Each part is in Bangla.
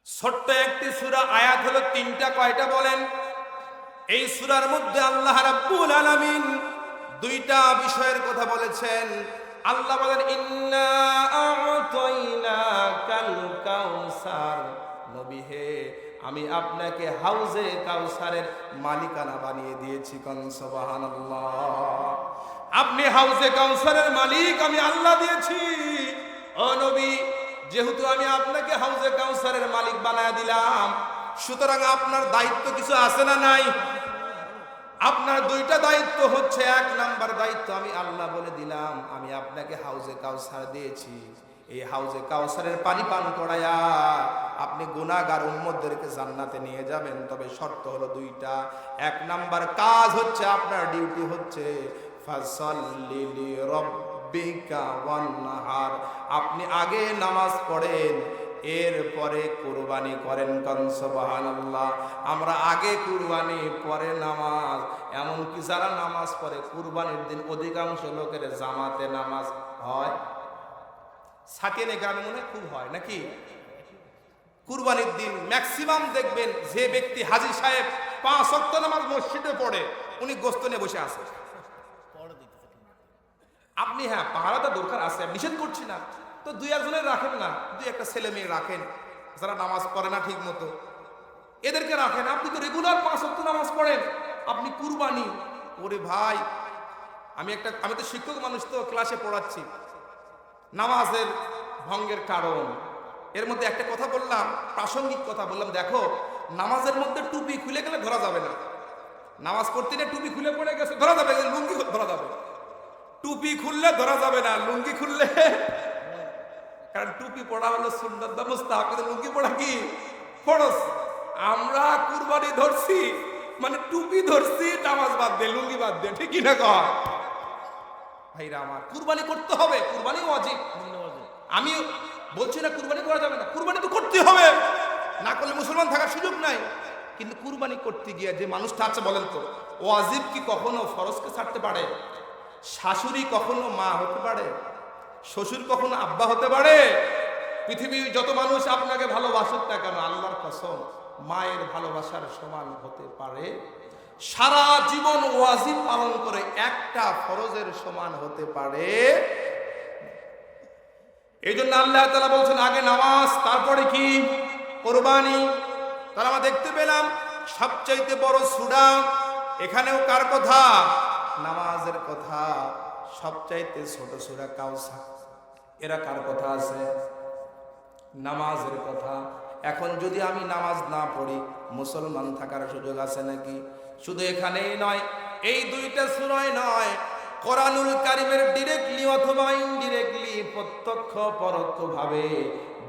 ছোট্ট একটি সূরা, আয়াত হলো 3টা। কয়টা বলেন? এই সূরার মধ্যে আল্লাহ রাব্বুল আলামিন 2টা বিষয়ের কথা বলেছেন। আল্লাহ বলেন, ইন্না আ'তাইনাকাল কাউসার, নবী হে, আমি আপনাকে হাউজে কাউসারের মালিকানা বানিয়ে দিয়েছি। কোন সুবহানাল্লাহ। আপনি হাউজে কাউসারের মালিক আমি আল্লাহ দিয়েছি। ও নবী, যেহেতু আমি আপনাকে হাউজে কাউসারের মালিক বানায় দিলাম, সুতরাং আপনার দায়িত্ব কিছু আছে না নাই? আপনার 2টা দায়িত্ব হচ্ছে, 1 নাম্বার দায়িত্ব আমি আল্লাহ বলে দিলাম, আমি আপনাকে হাউজে কাউসার দিয়েছি। এই হাউজে কাউসারের পানি পান করায়া আপনি গুনাহগার উম্মতদেরকে জান্নাতে নিয়ে যাবেন। তবে শর্ত হলো 2টা। 1 নাম্বার কাজ হচ্ছে, আপনার ডিউটি হচ্ছে ফাসাল্লি লিরাব্বিকা ওয়ানহার, আপনি আগে নামাজ পড়েন, এরপরে কুরবানি করেন। কোন সুবহানাল্লাহ। আমরা আগে কুরবানি পরে নামাজ। এমনকি যারা নামাজ পড়ে কুরবানির দিন অধিকাংশ লোকের জামাতে নামাজ হয়। সাকিনে গ্রামে মনে খুব হয় নাকি? কুরবানির দিন ম্যাক্সিমাম দেখবেন যে ব্যক্তি হাজী সাহেব 5 ওয়াক্ত নামাজ মসজিদে পড়ে, উনি গোস্ত নিয়ে বসে আছে। আপনি হ্যাঁ, পাহারাটা দরকার আছে, নিষেধ করছি না, তো 2-1 রাখেন না, 2-1 ছেলে মেয়ে রাখেন যারা নামাজ পড়ে না ঠিক মতো, এদেরকে রাখেন। আপনি তো রেগুলার 5 ওয়াক্ত নামাজ পড়েন, আপনি কুরবানি। ওরে ভাই, আমি তো শিক্ষক মানুষ, তো ক্লাসে পড়াচ্ছি নামাজের ভঙ্গের কারণ। এর মধ্যে একটা কথা বললাম, প্রাসঙ্গিক কথা বললাম, দেখো নামাজের মধ্যে টুপি খুলে গেলে ধরা যাবে না। নামাজ পড়তে না টুপি খুলে পড়ে গেছে ধরা যাবে, লুঙ্গি ধরা যাবে। টুপি খুললে ধরা যাবে না, লুঙ্গি খুললে, কারণ টুপি পড়া হলো সুন্নাত বা মুস্তাহাব, কিন্তু লুঙ্গি পড়া কি ফরজ। আমরা কুরবানি ধরছি মানে টুপি ধরছি, নামাজ বাদ দিয়ে, লুঙ্গি বাদ দিয়ে, ঠিক না কয়? ভাইরা আমার, কুরবানি করতে হবে, কুরবানি ওয়াজিব। আমি বলছি না কুরবানি করা যাবে না, কুরবানি তো করতে হবে, না করলে মুসলমান থাকার সুযোগ নাই। কিন্তু কুরবানি করতে গিয়ে যে মানুষটা আছে, বলেন তো, ওয়াজিব কি কখনো ফরজকে ছাড়তে পারে? শাশুড়ি কখনো মা হতে পারে? শ্বশুর কখনো আব্বা হতে পারে? পৃথিবীর যত মানুষ আপনাকে ভালোবাসুক না কেন, আল্লাহর কসম মায়ের ভালোবাসার সমান হতে পারে? সারা জীবন ওয়াজিব পালন করে একটা ফরজের সমান হতে পারে? এই জন্য আল্লাহ তাআলা বলছেন আগে নামাজ, তারপরে কি? কুরবানি। তাহলে আমরা দেখতে পেলাম সবচাইতে বড় সূরা, এখানেও কার কথা? নামাজের কথা। সবচাইতে ছোট সূরা কাউসার, এরা কার কথা আছে? নামাজের কথা। এখন যদি আমি নামাজ না পড়ি, মুসলমান থাকার সুযোগ আছে নাকি? শুধু এখানেই নয়, এই 2টা সূরায় নয়, কোরআনুল কারীমের ডিরেক্টলি অথবা ইনডিরেক্টলি, প্রত্যক্ষ পরোক্ষভাবে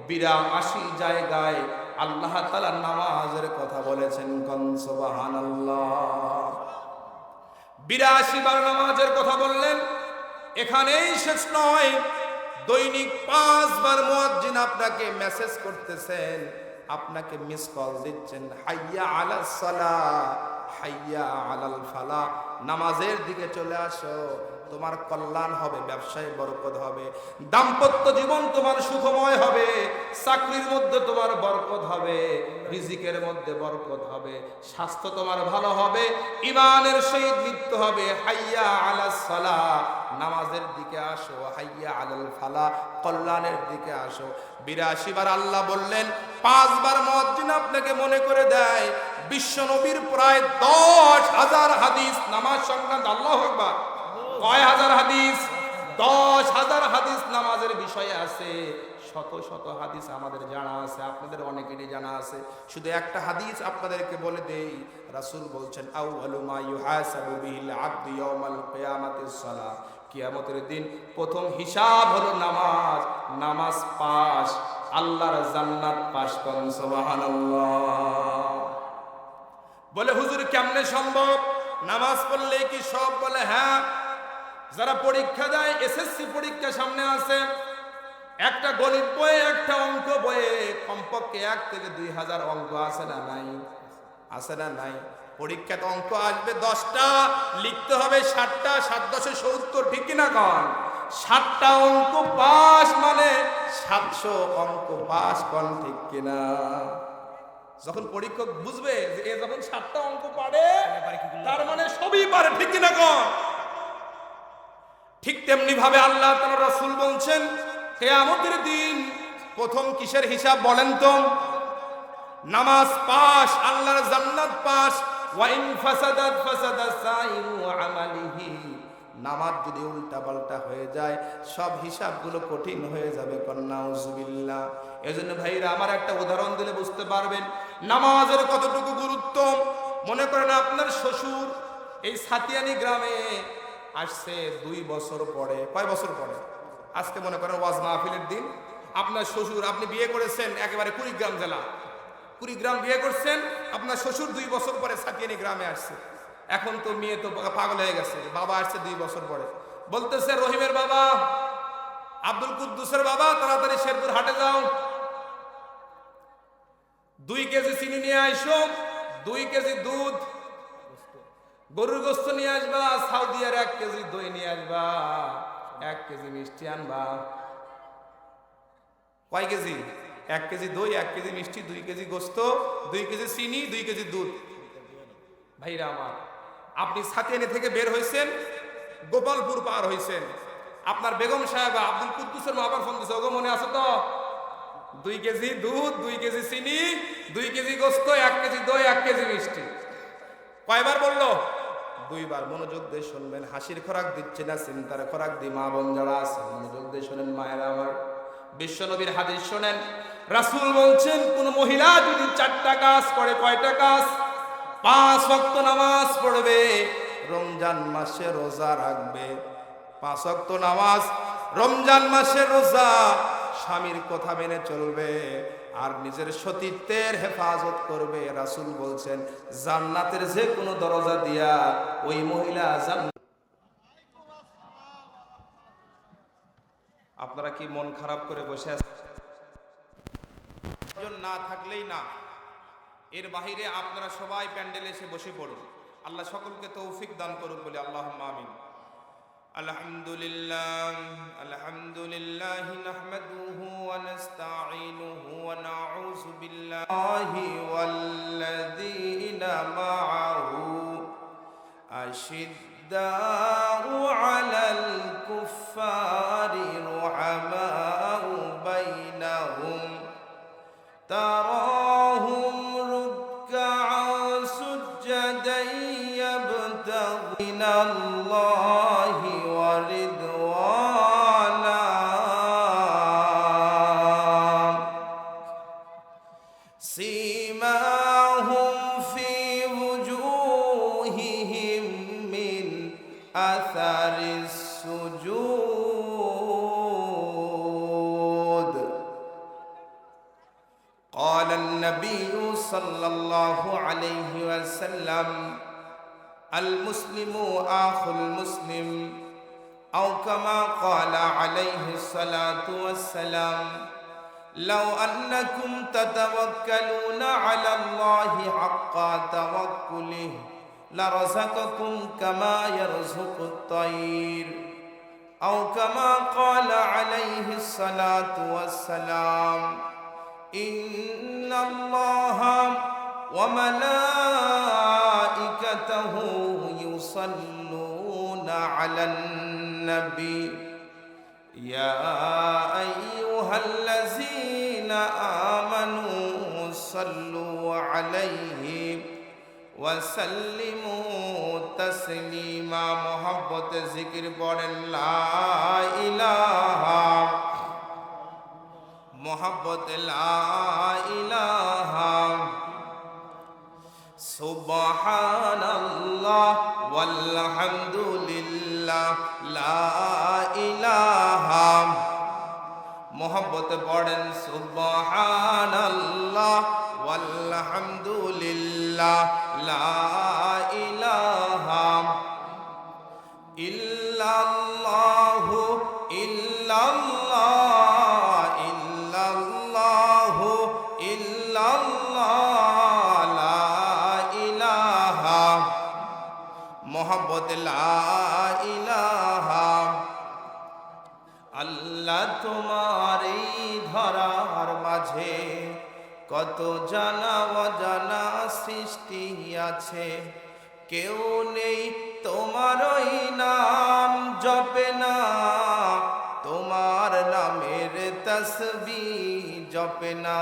82 জায়গায় আল্লাহ তাআলা নামাজের কথা বলেছেন। কোন সুবহানাল্লাহ। 82 বার নামাজের কথা বললেন। এখানেই শেষ নয়, দৈনিক 5 বার মুয়াজ্জিন আপনাকে মেসেজ করতেছেন, আপনাকে মিস কল দিচ্ছেন, হাইয়া আলাস সালাহ, হাইয়া আলাল ফালাহ, নামাজের দিকে চলে আসো, তোমার কল্যাণ হবে, ব্যবসায় বরকত হবে, দাম্পত্য জীবন তোমার সুখময় হবে, চাকরির মধ্যে তোমার বরকত হবে, রিজিকের মধ্যে বরকত হবে, স্বাস্থ্য তোমার ভালো হবে, ঈমানের সহিত মৃত্যু হবে। হাইয়া আলাস সালাহ, নামাজের দিকে আসো, হাইয়া আলাল ফালাহ, কল্যাণের দিকে আসো। 82 বার আল্লাহ বললেন। 5 বার মুয়াজ্জিন আপনাকে মনে করে দেয়। বিশ্ব নবীর প্রায় 10,000 হাদিস নামাজ সংক্রান্ত। আল্লাহু আকবার। কয় হাজার হাদিস? 10,000 হাদিস নামাজের বিষয়ে আছে। শত শত হাদিস আমাদের জানা আছে, আপনাদের অনেকেরই জানা আছে। শুধু একটা হাদিস আপনাদেরকে বলে দেই, রাসূল বলছেন, আউয়ালু মা ইউহাসাবু বিহিল আবদু ইয়াউমাল কিয়ামাতিস সালাহ, কিয়ামতের দিন প্রথম হিসাব হলো নামাজ। নামাজ পাস, আল্লাহর জান্নাত পাস। কোন সুবহানাল্লাহ। বলে হুজুর কেমনে সম্ভব? নামাজ পড়লে কি সব? বলে হ্যাঁ। যারা পরীক্ষা দেয়, এসএসসি পরীক্ষা সামনে আছে, একটা গণিত বইয়ে, একটা অঙ্ক বইয়ে কমপক্ষে 1 থেকে 2,000 অঙ্ক আছে না নাই? আছে না নাই? পরীক্ষাতে অঙ্ক আসবে 10টা, লিখতে হবে 60টা, 7 10 70, ঠিক কিনা কন? 7টা অঙ্ক পাস মানে 700 অঙ্ক পাস, কোন ঠিক কিনা? যখন পরীক্ষক বুঝবে যে এ যখন 7টা অঙ্ক পারে তার মানে সবই পারে, ঠিক কিনা কোন? ঠিক তেমনি ভাবে আল্লাহ তাআলা রাসূল বলছেন কিয়ামতের দিন প্রথম কিসের হিসাব বলেন তো? নামাজ পাস, আল্লাহর জান্নাত পাস। ওয়া ইন ফাসাদাত ফাসাদা সাইরু আমালিহি, নামাজ যদি উল্টা পাল্টা হয়ে যায় সব হিসাবগুলো কঠিন হয়ে যাবে। নাউজুবিল্লাহ। এজন্য ভাইরা আমার একটা উদাহরণ দিলে বুঝতে পারবেন নামাজের কতটুকু গুরুত্ব। মনে করেন আপনার শ্বশুর এই সাতিয়ানি গ্রামে আসছে 2 বছর পরে। কয় বছর পরে? আজকে মনে করেন ওয়াজ মাহফিলের দিন, আপনার শ্বশুর, আপনি বিয়ে করেছেন একেবারে কুড়িগ্রাম জেলা, কুড়িগ্রাম বিয়ে করছেন, আপনার শ্বশুর 2 বছর পরে সাতিয়ানি গ্রামে আসছে। এখন তো মেয়ে তো পাগল হয়ে গেছে, বাবা আসছে 2 বছর পরে, বলতেছে রহিমের বাবা, আব্দুল কুদ্দুসের বাবা, তাড়াতাড়ি শেরপুর হাটে যাও, 2 কেজি চিনি নিয়ে আইসো, 2 কেজি দুধ, গরুর গোস্ত নিয়ে আসবা, সৌদি আর 1 কেজি দই নিয়ে আসবা, 1 কেজি মিষ্টি আনবা। কয় কেজি? 1 কেজি দই, 1 কেজি মিষ্টি, 2 কেজি গোস্ত, 2 কেজি চিনি, 2 কেজি দুধ। ভাইরা আমার, আপনি সাতিয়ানি থেকে বের হয়েছেন, গোপালপুর পার হয়েছেন, আপনার বেগম সাহেবা আব্দুল কুদ্দুসের মা ফোন দিছে, ওগো মনে আছে তো? 2 কেজি দুধ, 2 কেজি চিনি, 2 কেজি গোস্ত, 1 কেজি দই, 1 কেজি মিষ্টি। কয়বার বললো? 2 বার। মনোযোগ দিয়ে শুনবেন, হাসির খোরাক দিচ্ছে না, চিন্তার খোরাক দি মা বোন যারা আছে মনোযোগ দিয়ে শোনেন মায়েরা আমার। বিশ্ব নবীর হাদিস শোনেন, রাসূল বলছেন কোন মহিলা যদি 4টা কাজ করে, কয়টা কাজ? 5 ওয়াক্ত নামাজ পড়বে, রমজান মাসে রোজা রাখবে, 5 ওয়াক্ত নামাজ, রমজান মাসে রোজা, স্বামীর কথা মেনে চলবে, আর নিজের সতীত্বের হেফাজত করবে। রাসূল বলছেন জান্নাতের যে কোনো দরজা দিয়া ওই মহিলা জান্নাত। আপনারা কি মন খারাপ করে বসে আছেন? না থাকলেই না, এর বাহিরে আপনারা সবাই প্যান্ডেলে এসে বসে পড়ুন। আল্লাহ সকলকে তৌফিক দান করুক বলে আল্লাহুম্মা আমিন। আলহামদুলিল্লাহ, আলহামদুলিল্লাহ নাহমাদুহু ওয়া নাস্তাঈনুহু ওয়া নাউযু বিল্লাহি ওয়াল্লাযীনা মা'আহু আশিদ্দাউ আলাল কুফফারি রুহামাউ বাইনাহুম তারাহুম রুকআন সুজদান ইয়াবতাগিনাল্লাহি ওয়া রিদওয়ানা সীমাহুম ফি ওয়ুজুহিহিম মিন আসারিস সুজুদ। قال النبي صلى الله عليه وسلم المسلم أخو المسلم أو كما قال عليه الصلاة والسلام لو أنكم تتوكلون على الله حق توكله لرزقكم كما يرزق الطير أو كما قال عليه الصلاة والسلام إن الله وملائكته يصلون على النبي يا أيها الذين آمنوا صلوا عليه وسلموا تسليما। محبت ذكر পড়েন লা ইলাহা, محبت لا إله سبحان الله والحمد لله لا إله محبت পড়েন سبحان الله والحمد لله لا إله إلا الله إلا الله মোহাম্মদ লা ইলাহা কত জানা অজানা সৃষ্টি আছে, কেউ নেই তোমার ওই নাম জপে না, তোমার নামের তসবিহ জপে না,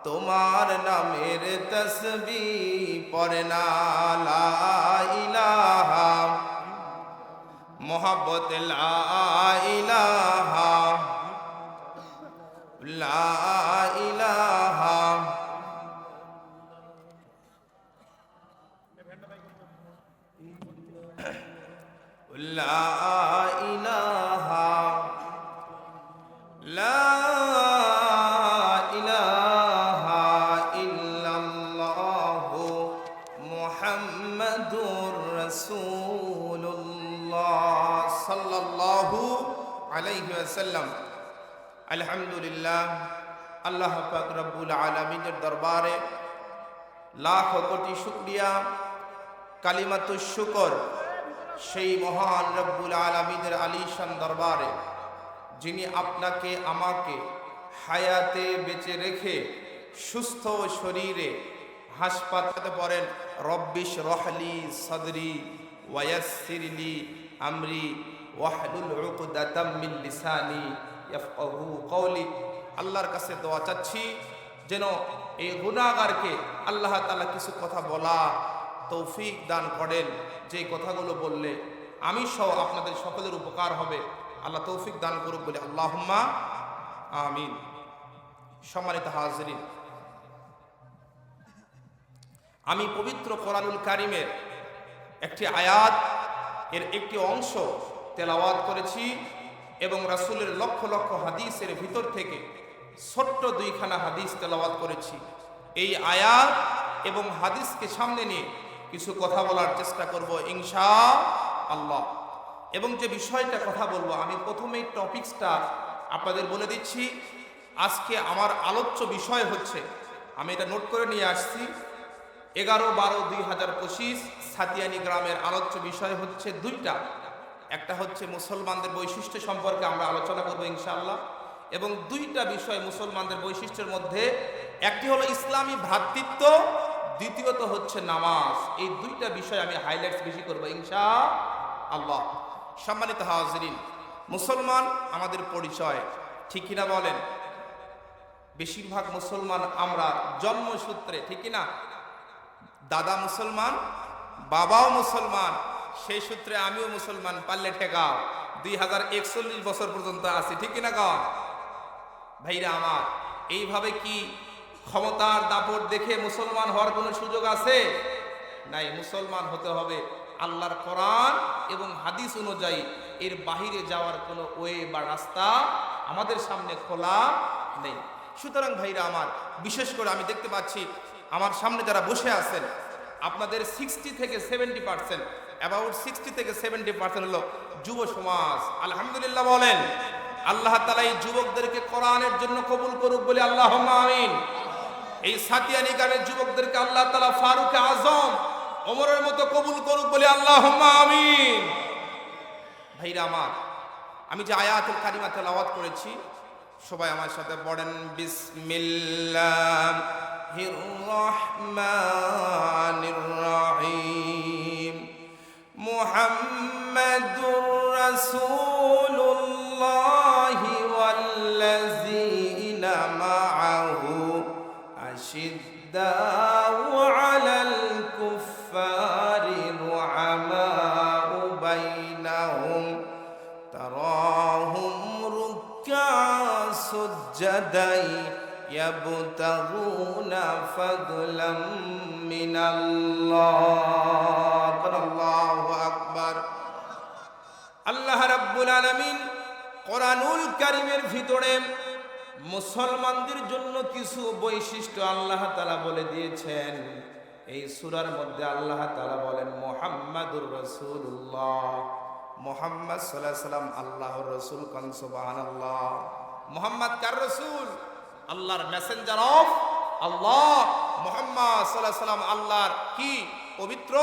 তোমার নামের তসবিহ পড়ে না। লা ইলাহা মোহাব্বত লা ইলাহা লা ইলাহা লা ইলাহা লা ইলাহা ইল্লাল্লাহু মুহাম্মাদুর রাসূলুল্লাহ সাল্লাল্লাহু আলাইহি ওয়াসাল্লাম। আলহামদুলিল্লাহ, আল্লাহ পাক রব্বুল আলামিনের দরবারে লাখ কোটি শুকরিয়া, কালিমাতুশ শুকর সেই মহান রব্বুল আলামিনের আলিশান দরবারে যিনি আপনাকে আমাকে হায়াতে বেঁচে রেখে সুস্থ শরীরে হাসপাতালে পড়েন রব্বিশ রহলি সদরি ওয়ায়াসসিরলি আমরি ওয়াহলুল উকদাতাম মিন লিসানি ইয়াফকাহু কওলি। আল্লাহর কাছে দোয়া চাচ্ছি যেন এই গুনাহগারকে আল্লাহ তাআলা কিছু কথা বলা তৌফিক দান করেন, যে কথাগুলো বললে আমি সহ আপনাদের সকলের উপকার হবে। আল্লাহ তৌফিক দান করুক বলে আল্লাহুম্মা আমিন। সম্মানিত হাজিরিন, আমি পবিত্র কোরআনুল কারীমের একটি আয়াত এর একটি অংশ তেলাওয়াত করেছি এবং রাসূলের লক্ষ লক্ষ হাদিসের ভিতর থেকে ছোট্ট দুইখানা হাদিস তেলাওয়াত করেছি। এই আয়াত এবং হাদিসকে সামনে নিয়ে কিছু কথা বলার চেষ্টা করব ইনশাআল্লাহ। এবং যে বিষয়টা কথা বলবো, আমি প্রথমেই টপিকসটা আপনাদের বলে দিচ্ছি। আজকে আমার আলোচ্য বিষয় হচ্ছে, আমি এটা নোট করে নিয়ে আসছি, 11-12-2025 সাতিয়ানি গ্রামের আলোচ্য বিষয় হচ্ছে দুইটা। একটা হচ্ছে মুসলমানদের বৈশিষ্ট্য সম্পর্কে আমরা আলোচনা করবো ইনশাআল্লাহ, এবং দুইটা বিষয় মুসলমানদের বৈশিষ্ট্যের মধ্যে একটি হলো ইসলামী ভ্রাতৃত্ব, দ্বিতীয়ত হচ্ছে নামাজ। এই দুইটা বিষয় আমি হাইলাইটস বেশি করবো ইনশাআল্লাহ। সম্মানিত হাজিরিন, মুসলমান আমাদের পরিচয়, ঠিক কিনা বলেন? বেশিরভাগ মুসলমান আমরা জন্মসূত্রে, ঠিক কিনা? দাদা মুসলমান, বাবাও মুসলমান, সেই সূত্রে আমিও মুসলমান। পারলে ঠেকাও, 2041 বছর পর্যন্ত আছি, ঠিক কিনা কন ভাইরা আমার? এইভাবে কি ক্ষমতার দাপট দেখে মুসলমান হওয়ার কোনো সুযোগ আছে? নাই। মুসলমান হতে হবে আল্লাহর কোরআন এবং হাদিস অনুযায়ী। এর বাহিরে যাওয়ার কোনো ওয়ে বা রাস্তা আমাদের সামনে খোলা নেই। সুতরাং ভাইরা আমার, বিশেষ করে আমি দেখতে পাচ্ছি আমার সামনে যারা বসে আছেন, আপনাদের 60 থেকে 70%, অ্যাবাউট 60 থেকে 70% হলো যুব সমাজ। আলহামদুলিল্লাহ বলেন। আল্লাহ তাআলা এই যুবকদেরকে কোরআনের জন্য কবুল করুক বলে আল্লাহুম্মা আমিন। এই সাতিয়ানি গ্রামের যুবকদেরকে আল্লাহ তাআলা ফারুক আজম ওমরের মতো কবুল করুক বলে আল্লাহুম্মা আমিন। ভাইরা আমার, আমি যে আয়াতুল কারিমা তেলাওয়াত করেছি, সবাই আমার সাথে পড়েন বিসমিল্লাহির রহমানির রহিম। মুহাম্মাদুর রাসূলুল্লাহি ওয়াল্লাযীনা মাআহু আশিদ্দাউ আলাল কুফফারি রুহামাউ বাইনাহুম তারাহুম রুক্কা'an সুজ্জাদান ইয়াবতাগুনা ফাদলাম মিনাল্লাহ। আল্লাহু আকবার। আল্লাহ রাব্বুল আলামিন কোরআনুল কারীমের ভিতরে মুসলমানদের জন্য কিছু বৈশিষ্ট্য আল্লাহ তাআলা বলে দিয়েছেন। এই সূরার মধ্যে আল্লাহ তাআলা বলেন মুহাম্মাদুর রাসূলুল্লাহ, মুহাম্মদ সাল্লাল্লাহু আলাইহি সাল্লাম আল্লাহর রাসূল। কান সুবহানাল্লাহ। মুহাম্মদ কার রাসূল? আল্লাহর মেসেঞ্জার অফ আল্লাহ। মুহাম্মদ সাল্লাল্লাহু আলাইহি সাল্লাম আল্লাহর কি পবিত্র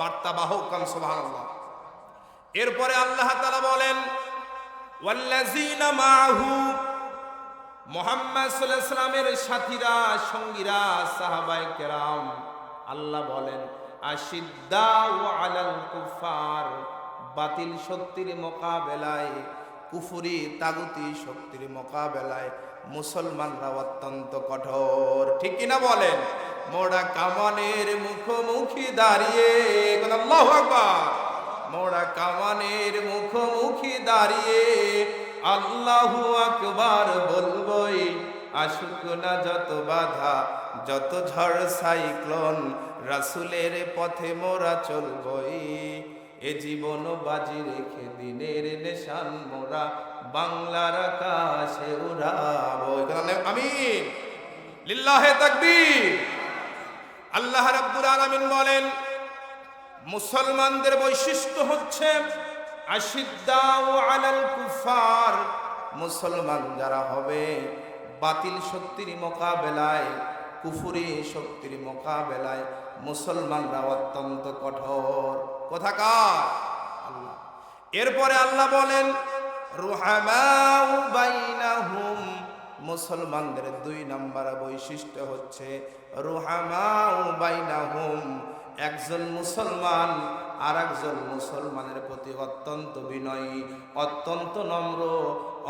বার্তাবাহক। কান সুবহানাল্লাহ। এরপরে আল্লাহ তাআলা বলেন ওয়াল্লাযীনা মাআহু, মুহাম্মদ সাল্লাল্লাহু আলাইহি সাল্লামের সাথীরা, সঙ্গীরা, সাহাবায়ে কেরাম, আল্লাহ বলেন আশিদ্দাউ আলাল কুফার, বাতিল শক্তির মোকাবেলায়, কুফরি তাগুতি শক্তির মোকাবেলায় মুসলমানরা অত্যন্ত কঠোর। ঠিক কিনা বলেন? মোরা কামানের মুখোমুখি দাঁড়িয়ে, আল্লাহু আকবার, মোরা কামানের মুখোমুখি দাঁড়িয়ে আল্লাহু আকবার বলবই, আসুক না যত বাধা, যত ঝড় সাইক্লোন, রাসূলের পথে মোরা চলবই, এ জীবন বাজি রেখে দিনের নিশান মোরা বাংলার আকাশে উড়াবো। আমিন, লিল্লাহে তাকবীর। আল্লাহ রাব্বুল আলামিন বলেন মুসলমানদের বৈশিষ্ট্য হচ্ছে আশিদ্দাউ আলাল কুফার, মুসলমান যারা হবে বাতিল শক্তির মোকাবেলায়, কুফরি শক্তির মোকাবেলায় মুসলমানরা অত্যন্ত কঠোর। কোথাকার? আল্লাহ। এরপরে আল্লাহ বলেন রুহামাউ বাইনাহুম, মুসলমানদের 2 নম্বর বৈশিষ্ট্য হচ্ছে রুহামাউ বাইনাহুম, একজন মুসলমান আর একজন মুসলমানের প্রতি অত্যন্ত বিনয়ী, অত্যন্ত নম্র,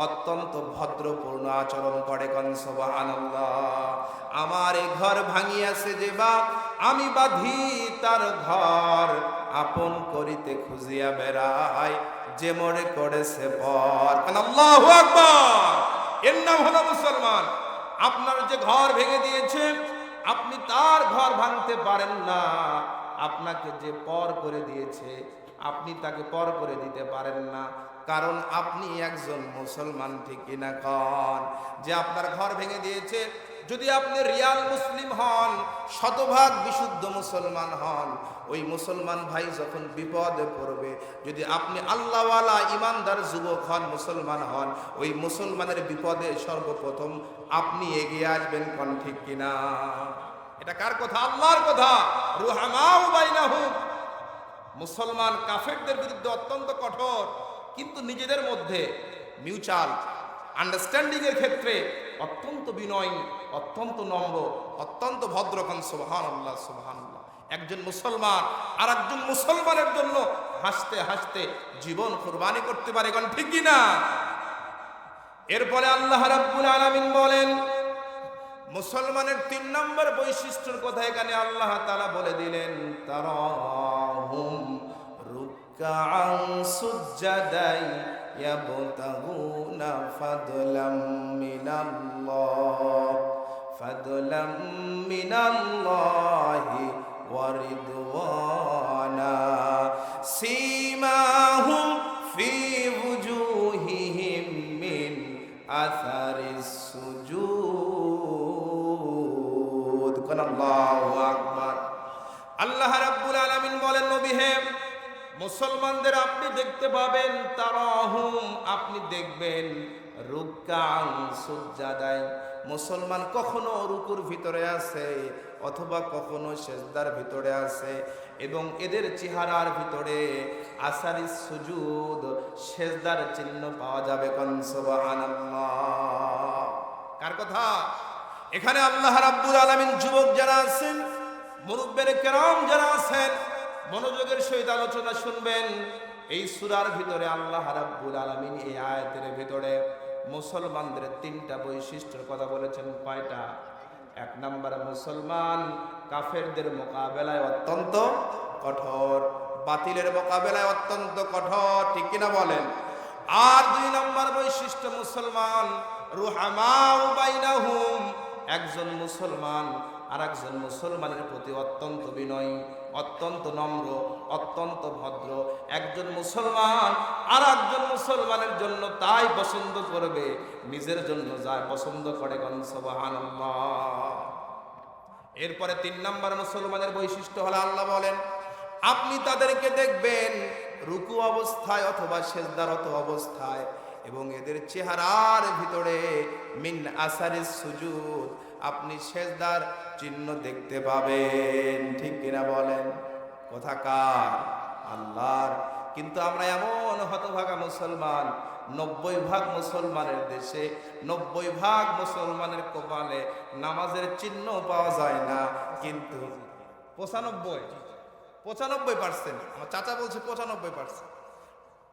অত্যন্ত ভদ্রপূর্ণ আচরণ করে। কোন সুবহানাল্লাহ। আমার এই ঘর ভাঙিয়াছে যে বা, আমি বাঁধি তার ঘর, আপন করিতে খুঁজিয়া বেড়াই, যে মরে করেছে পর। আল্লাহু আকবার। এর নাম হলো মুসলমান। আপনার যে ঘর ভেঙে দিয়েছে, আপনি তার ঘর ভাঙতে পারেন না। আপনাকে যে পর করে দিয়েছে, আপনি তাকে পর করে দিতে পারেন না, কারণ আপনি একজন মুসলমান। ঠিক কিনা কন? যে আপনার ঘর ভেঙে দিয়েছে, যদি আপনি রিয়াল মুসলিম হন, শতভাগ বিশুদ্ধ মুসলমান হন, ওই মুসলমান ভাই যখন বিপদে পড়বে, যদি আপনি আল্লাহওয়ালা ইমানদার যুবক হন, মুসলমান হন, ওই মুসলমানের বিপদে সর্বপ্রথম আপনি এগিয়ে আসবেন। কোন ঠিক কিনা? এটা কার কথা? আল্লাহর কথা। রুহামাউ বাইনাহুম, মুসলমান কাফেরদের বিরুদ্ধে অত্যন্ত কঠোর, কিন্তু নিজেদের মধ্যে মিউচুয়াল আন্ডারস্ট্যান্ডিং এর ক্ষেত্রে অত্যন্ত বিনয়ী, অত্যন্ত নম্র, অত্যন্ত ভদ্র। কোন সুবহানাল্লাহ, সুবহানাল্লাহ। একজন মুসলমান আর একজন মুসলমানের জন্য হাসতে হাসতে জীবন কুরবানি করতে পারে। কোন ঠিক কিনা? এরপরে আল্লাহ রাব্বুল আলামিন বলেন মুসলমানের 3 নম্বর বৈশিষ্ট্যের কথা এখানে আল্লাহ তাআলা বলে দিলেন, তারাহুম রুকআন সুজদাই ইয়াবতাগুনা ফাদলাম মিনাল্লাহ, ফাদলাম মিনাল্লাহি ওয়া রিদওয়ানা, সীমাহুম ফি ওয়ুজুহিহিম মিন আসারিস সুজুদ। আল্লাহু আকবার। আল্লাহ রাব্বুল আলামিন বলেন, নবী হে, মুসলমানদের আপনি দেখতে পাবেন, তারাহুম, আপনি দেখবেন, রুকআন সুজদায়, মুসলমান কখনো রুকুর ভিতরে আছে অথবা কখনো সেজদার ভিতরে আছে, এবং এদের চেহারার ভিতরে আসারিস সুজুদ, সেজদার চিহ্ন পাওয়া যাবে। কোন সুবহানাল্লাহ। কার কথা? এখানে আল্লাহ রাব্বুল আলামিন যুবক যারা আছেন, মুরব্বির কেরাম যারা আছেন, মনোযোগের সহিত আলোচনা শুনবেন। এই সূরার ভিতরে আল্লাহ রাব্বুল আলামিন এই আয়াতের ভিতরে মুসলমানদের 3টা বৈশিষ্ট্যের কথা বলেছেন। কয়টা? 1 নম্বর, মুসলমান কাফেরদের মোকাবেলায় অত্যন্ত কঠোর, বাতিলের মোকাবেলায় অত্যন্ত কঠোর। ঠিক কিনা বলেন? আর 2 নম্বর বৈশিষ্ট্য, মুসলমান রুহামাউ বাইনাহুম, একজন মুসলমান আর একজন মুসলমানের প্রতি অত্যন্ত বিনয়ী, অত্যন্ত নম্র, অত্যন্ত ভদ্র। একজন মুসলমান আর একজন মুসলমানের জন্য তাই পছন্দ করবে নিজের জন্য যা পছন্দ করে। কোন সুবহানাল্লাহ। এরপরে 3 নম্বর মুসলমানের বৈশিষ্ট্য হলো, আল্লাহ বলেন আপনি তাদেরকে দেখবেন রুকু অবস্থায় অথবা সেজদারত অবস্থায়, এবং এদের চেহারার ভিতরে মিন আসারিস সুজুদ, আপনি সেজদার চিহ্ন দেখতে পাবেন। ঠিক কিনা বলেন? কোথাকার? আল্লাহর। কিন্তু আমরা এমন হতভাগা মুসলমান, 90 ভাগ মুসলমানের দেশে 90 ভাগ মুসলমানের কপালে নামাজের চিহ্ন পাওয়া যায় না, কিন্তু 95% আমার চাচা বলছে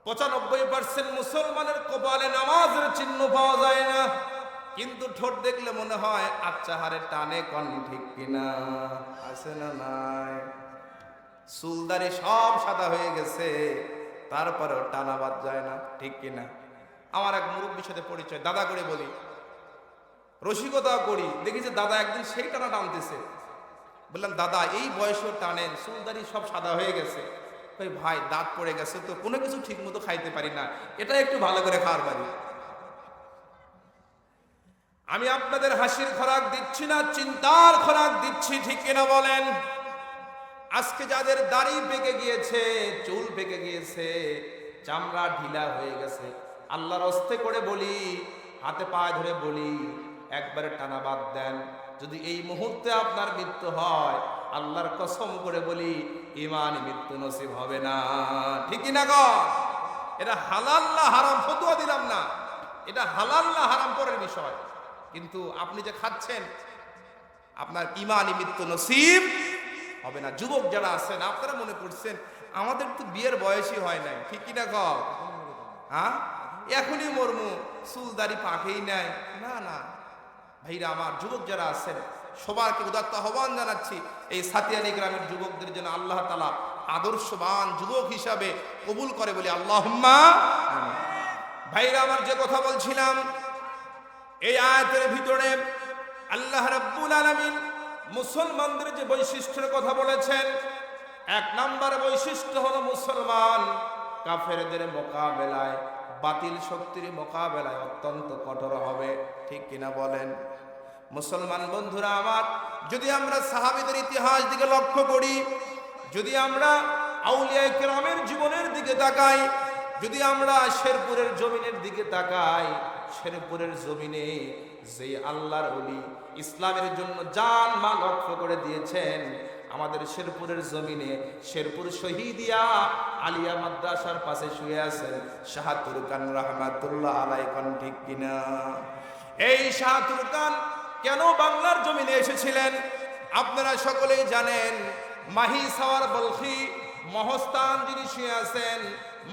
95% মুসলমানের কপালে নামাজের চিহ্ন পাওয়া যায় না, কিন্তু ঠোঁট দেখলে মনে হয় আচ্ছা হারে টানে, কোন ঠিক কিনা? আছে না নাই? চুলদারি সব সাদা হয়ে গেছে, তারপরেও টানা বাদ যায় না, ঠিক কিনা? আমার এক মুরব্বীর সাথে পরিচয়, দাদা করে বলি, রসিকতাও করি, দেখি যে দাদা একদিন সেই টানা টানতেছে। বললাম দাদা এই বয়সেও টানেন, চুলদারি সব সাদা হয়ে গেছে। কই ভাই দাঁত পড়ে গেছে তো কোনো কিছু ঠিক মতো খাইতে পারি না, এটা একটু ভালো করে খাওয়ার পারি। আমি আপনাদের হাসির খোরাক দিচ্ছি না, চিন্তার খোরাক দিচ্ছি, ঠিক কিনা বলেন? আজকে যাদের দাড়ি পেকে গিয়েছে, চুল পেকে গিয়েছে, চামড়া ঢিলা হয়ে গেছে, আল্লাহর হস্তে করে বলি, হাতে পায়ে ধরে বলি, একবারে টানা বাদ দেন। যদি এই মুহূর্তে আপনার মৃত্যু হয়, আল্লাহর কসম করে বলি ঈমানি মৃত্যু নসিব হবে না, ঠিক কিনা গো? এটা হালাল না হারাম ফতোয়া দিলাম না, এটা হালাল না হারাম পরের বিষয়, কিন্তু আপনি যে খাচ্ছেন আপনার ঈমানি মৃত্যু নসিব হবে না। যুবক যারা আছেন আপনারা মনে করছেন আমাদের তো বিয়ের বয়সই হয় নাই, ঠিক কিনা গো? হ্যাঁ, এখনই মরমু, চুল দাড়ি পাকেই নাই, না না ভাইরা আমার, যুবক যারা আছেন সবারকে উদাত্ত আহ্বান জানাচ্ছি, এই সাতিয়ানী গ্রামের যুবকদের জন্য আল্লাহ তাআলা আদর্শবান যুবক হিসাবে কবুল করে বলি আল্লাহুম্মা আমিন। ভাইরা আমার, যে কথা বলছিলাম, এই আয়াতের ভিতরে আল্লাহ রাব্বুল আলামিন মুসলমানদের যে বৈশিষ্ট্যের কথা বলেছেন, 1 নম্বর বৈশিষ্ট্য হলো মুসলমান কাফেরদের মোকাবেলায়, বাতিল শক্তির মোকাবেলায় অত্যন্ত কঠোর হবে, ঠিক কিনা বলেন? মুসলমান বন্ধুরা আমার, যদি আমরা সাহাবীদের ইতিহাস দিকে লক্ষ্য করি, যদি আমরা আউলিয়া কেরামের জীবনের দিকে তাকাই, যদি আমরা শেরপুরের জমিনের দিকে তাকাই, শেরপুরের জমিনে যে আল্লাহর ওলি ইসলামের জন্য জান মাল লক্ষ্য করে দিয়েছেন, আমাদের শেরপুরের জমিনে শেরপুর শহীদিয়া আলিয়া মাদ্রাসার পাশে শুয়ে আছেন শাহাতুর খান রহমাতুল্লাহ আলাইহি, কোন ঠিক কিনা? এই শাহাতুর খান কেন বাংলার জমিনে এসেছিলেন আপনারা সকলেই জানেন। মাহি সাওয়ার বলখি মহস্তান যিনি শুয়ে আছেন,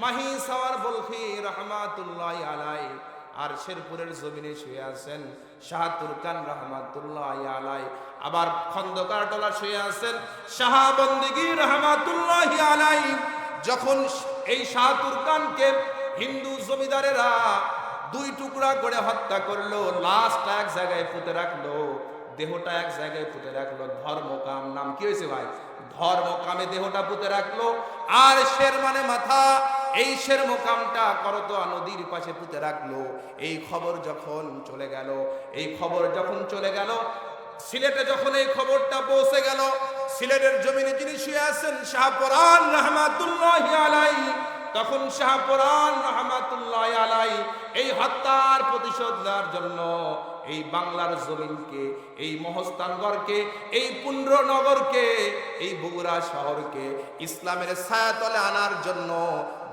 মাহি সাওয়ার বলখি রহমাতুল্লাহ আলাইহি, আর শেরপুরের জমিনে শুয়ে আছেন শাহাতুর খান রহমাতুল্লাহ আলাইহি। আবার খন্দকার টলা শুয়ে আছেন শাহাবন্দিগি রহমাতুল্লাহ আলাইহি। যখন এই শাহাতুর খানকে হিন্দু জমিদারেরা 2 টুকরা করে হত্যা করলো, লাশটা এক জায়গায় পুঁতে রাখলো, দেহটা এক জায়গায় পুঁতে রাখলো, ধর্মকাম নাম কি হয়েছে ভাই? ধর্মকামে দেহটা পুঁতে রাখলো, আর শের মানে মাথা, এই শের মোকামটা করতোয়া নদীর পাশে পুঁতে রাখলো। এই খবর যখন চলে গেল, এই খবর যখন চলে গেল সিলেটে, যখন এই খবরটা পৌঁছে গেল, সিলেটের জমিনে যিনি শুয়ে আছেন শাহপরান রহমাতুল্লাহ আলাইহি, তখন শাহপরান রহমাতুল্লাহ আলাইহি এই হত্যার প্রতিশোধ নেওয়ার জন্য এই বাংলার জমিনকে, এই মহস্তানগড়কে, এই পুন্ড্রনগরকে, এই বগুড়া শহরকে ইসলামের ছায়াতলে আনার জন্য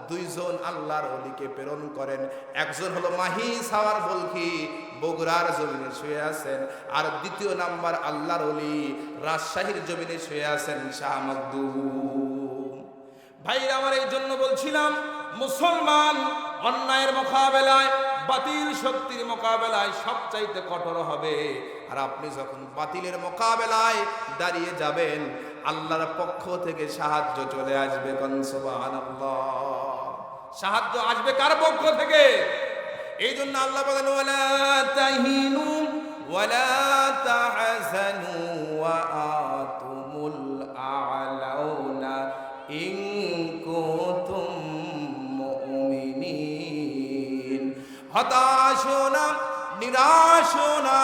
2 জন আল্লাহর ওলিকে প্রেরণ করেন। একজন হলো মাহি সাওয়ার বলখি, বগুড়ার জমিনে শুয়ে আছেন, আর 2য় নাম্বার আল্লাহর ওলি রাজশাহীর জমিনে শুয়ে আছেন শাহ মখদুম। ভাইরা আমার, এই জন্য বলছিলাম মুসলমান অন্যায়ের মোকাবেলায়, বাতিল শক্তির মোকাবেলায় সবচাইতে কঠোর হবে। আর আপনি যখন বাতিলের মোকাবেলায় দাঁড়িয়ে যাবেন, আল্লাহর পক্ষ থেকে সাহায্য চলে আসবে, কোন সুবহানাল্লাহ। সাহায্য আসবে কার পক্ষ থেকে? এই জন্য আল্লাহ বলেন ওয়ালা তাহিনু ওয়ালা তাহজানু ওয়া আতুমুল আ'লাউনা ইন কুনতুম মুমিনিন। হতাশ না, নিরাশ না,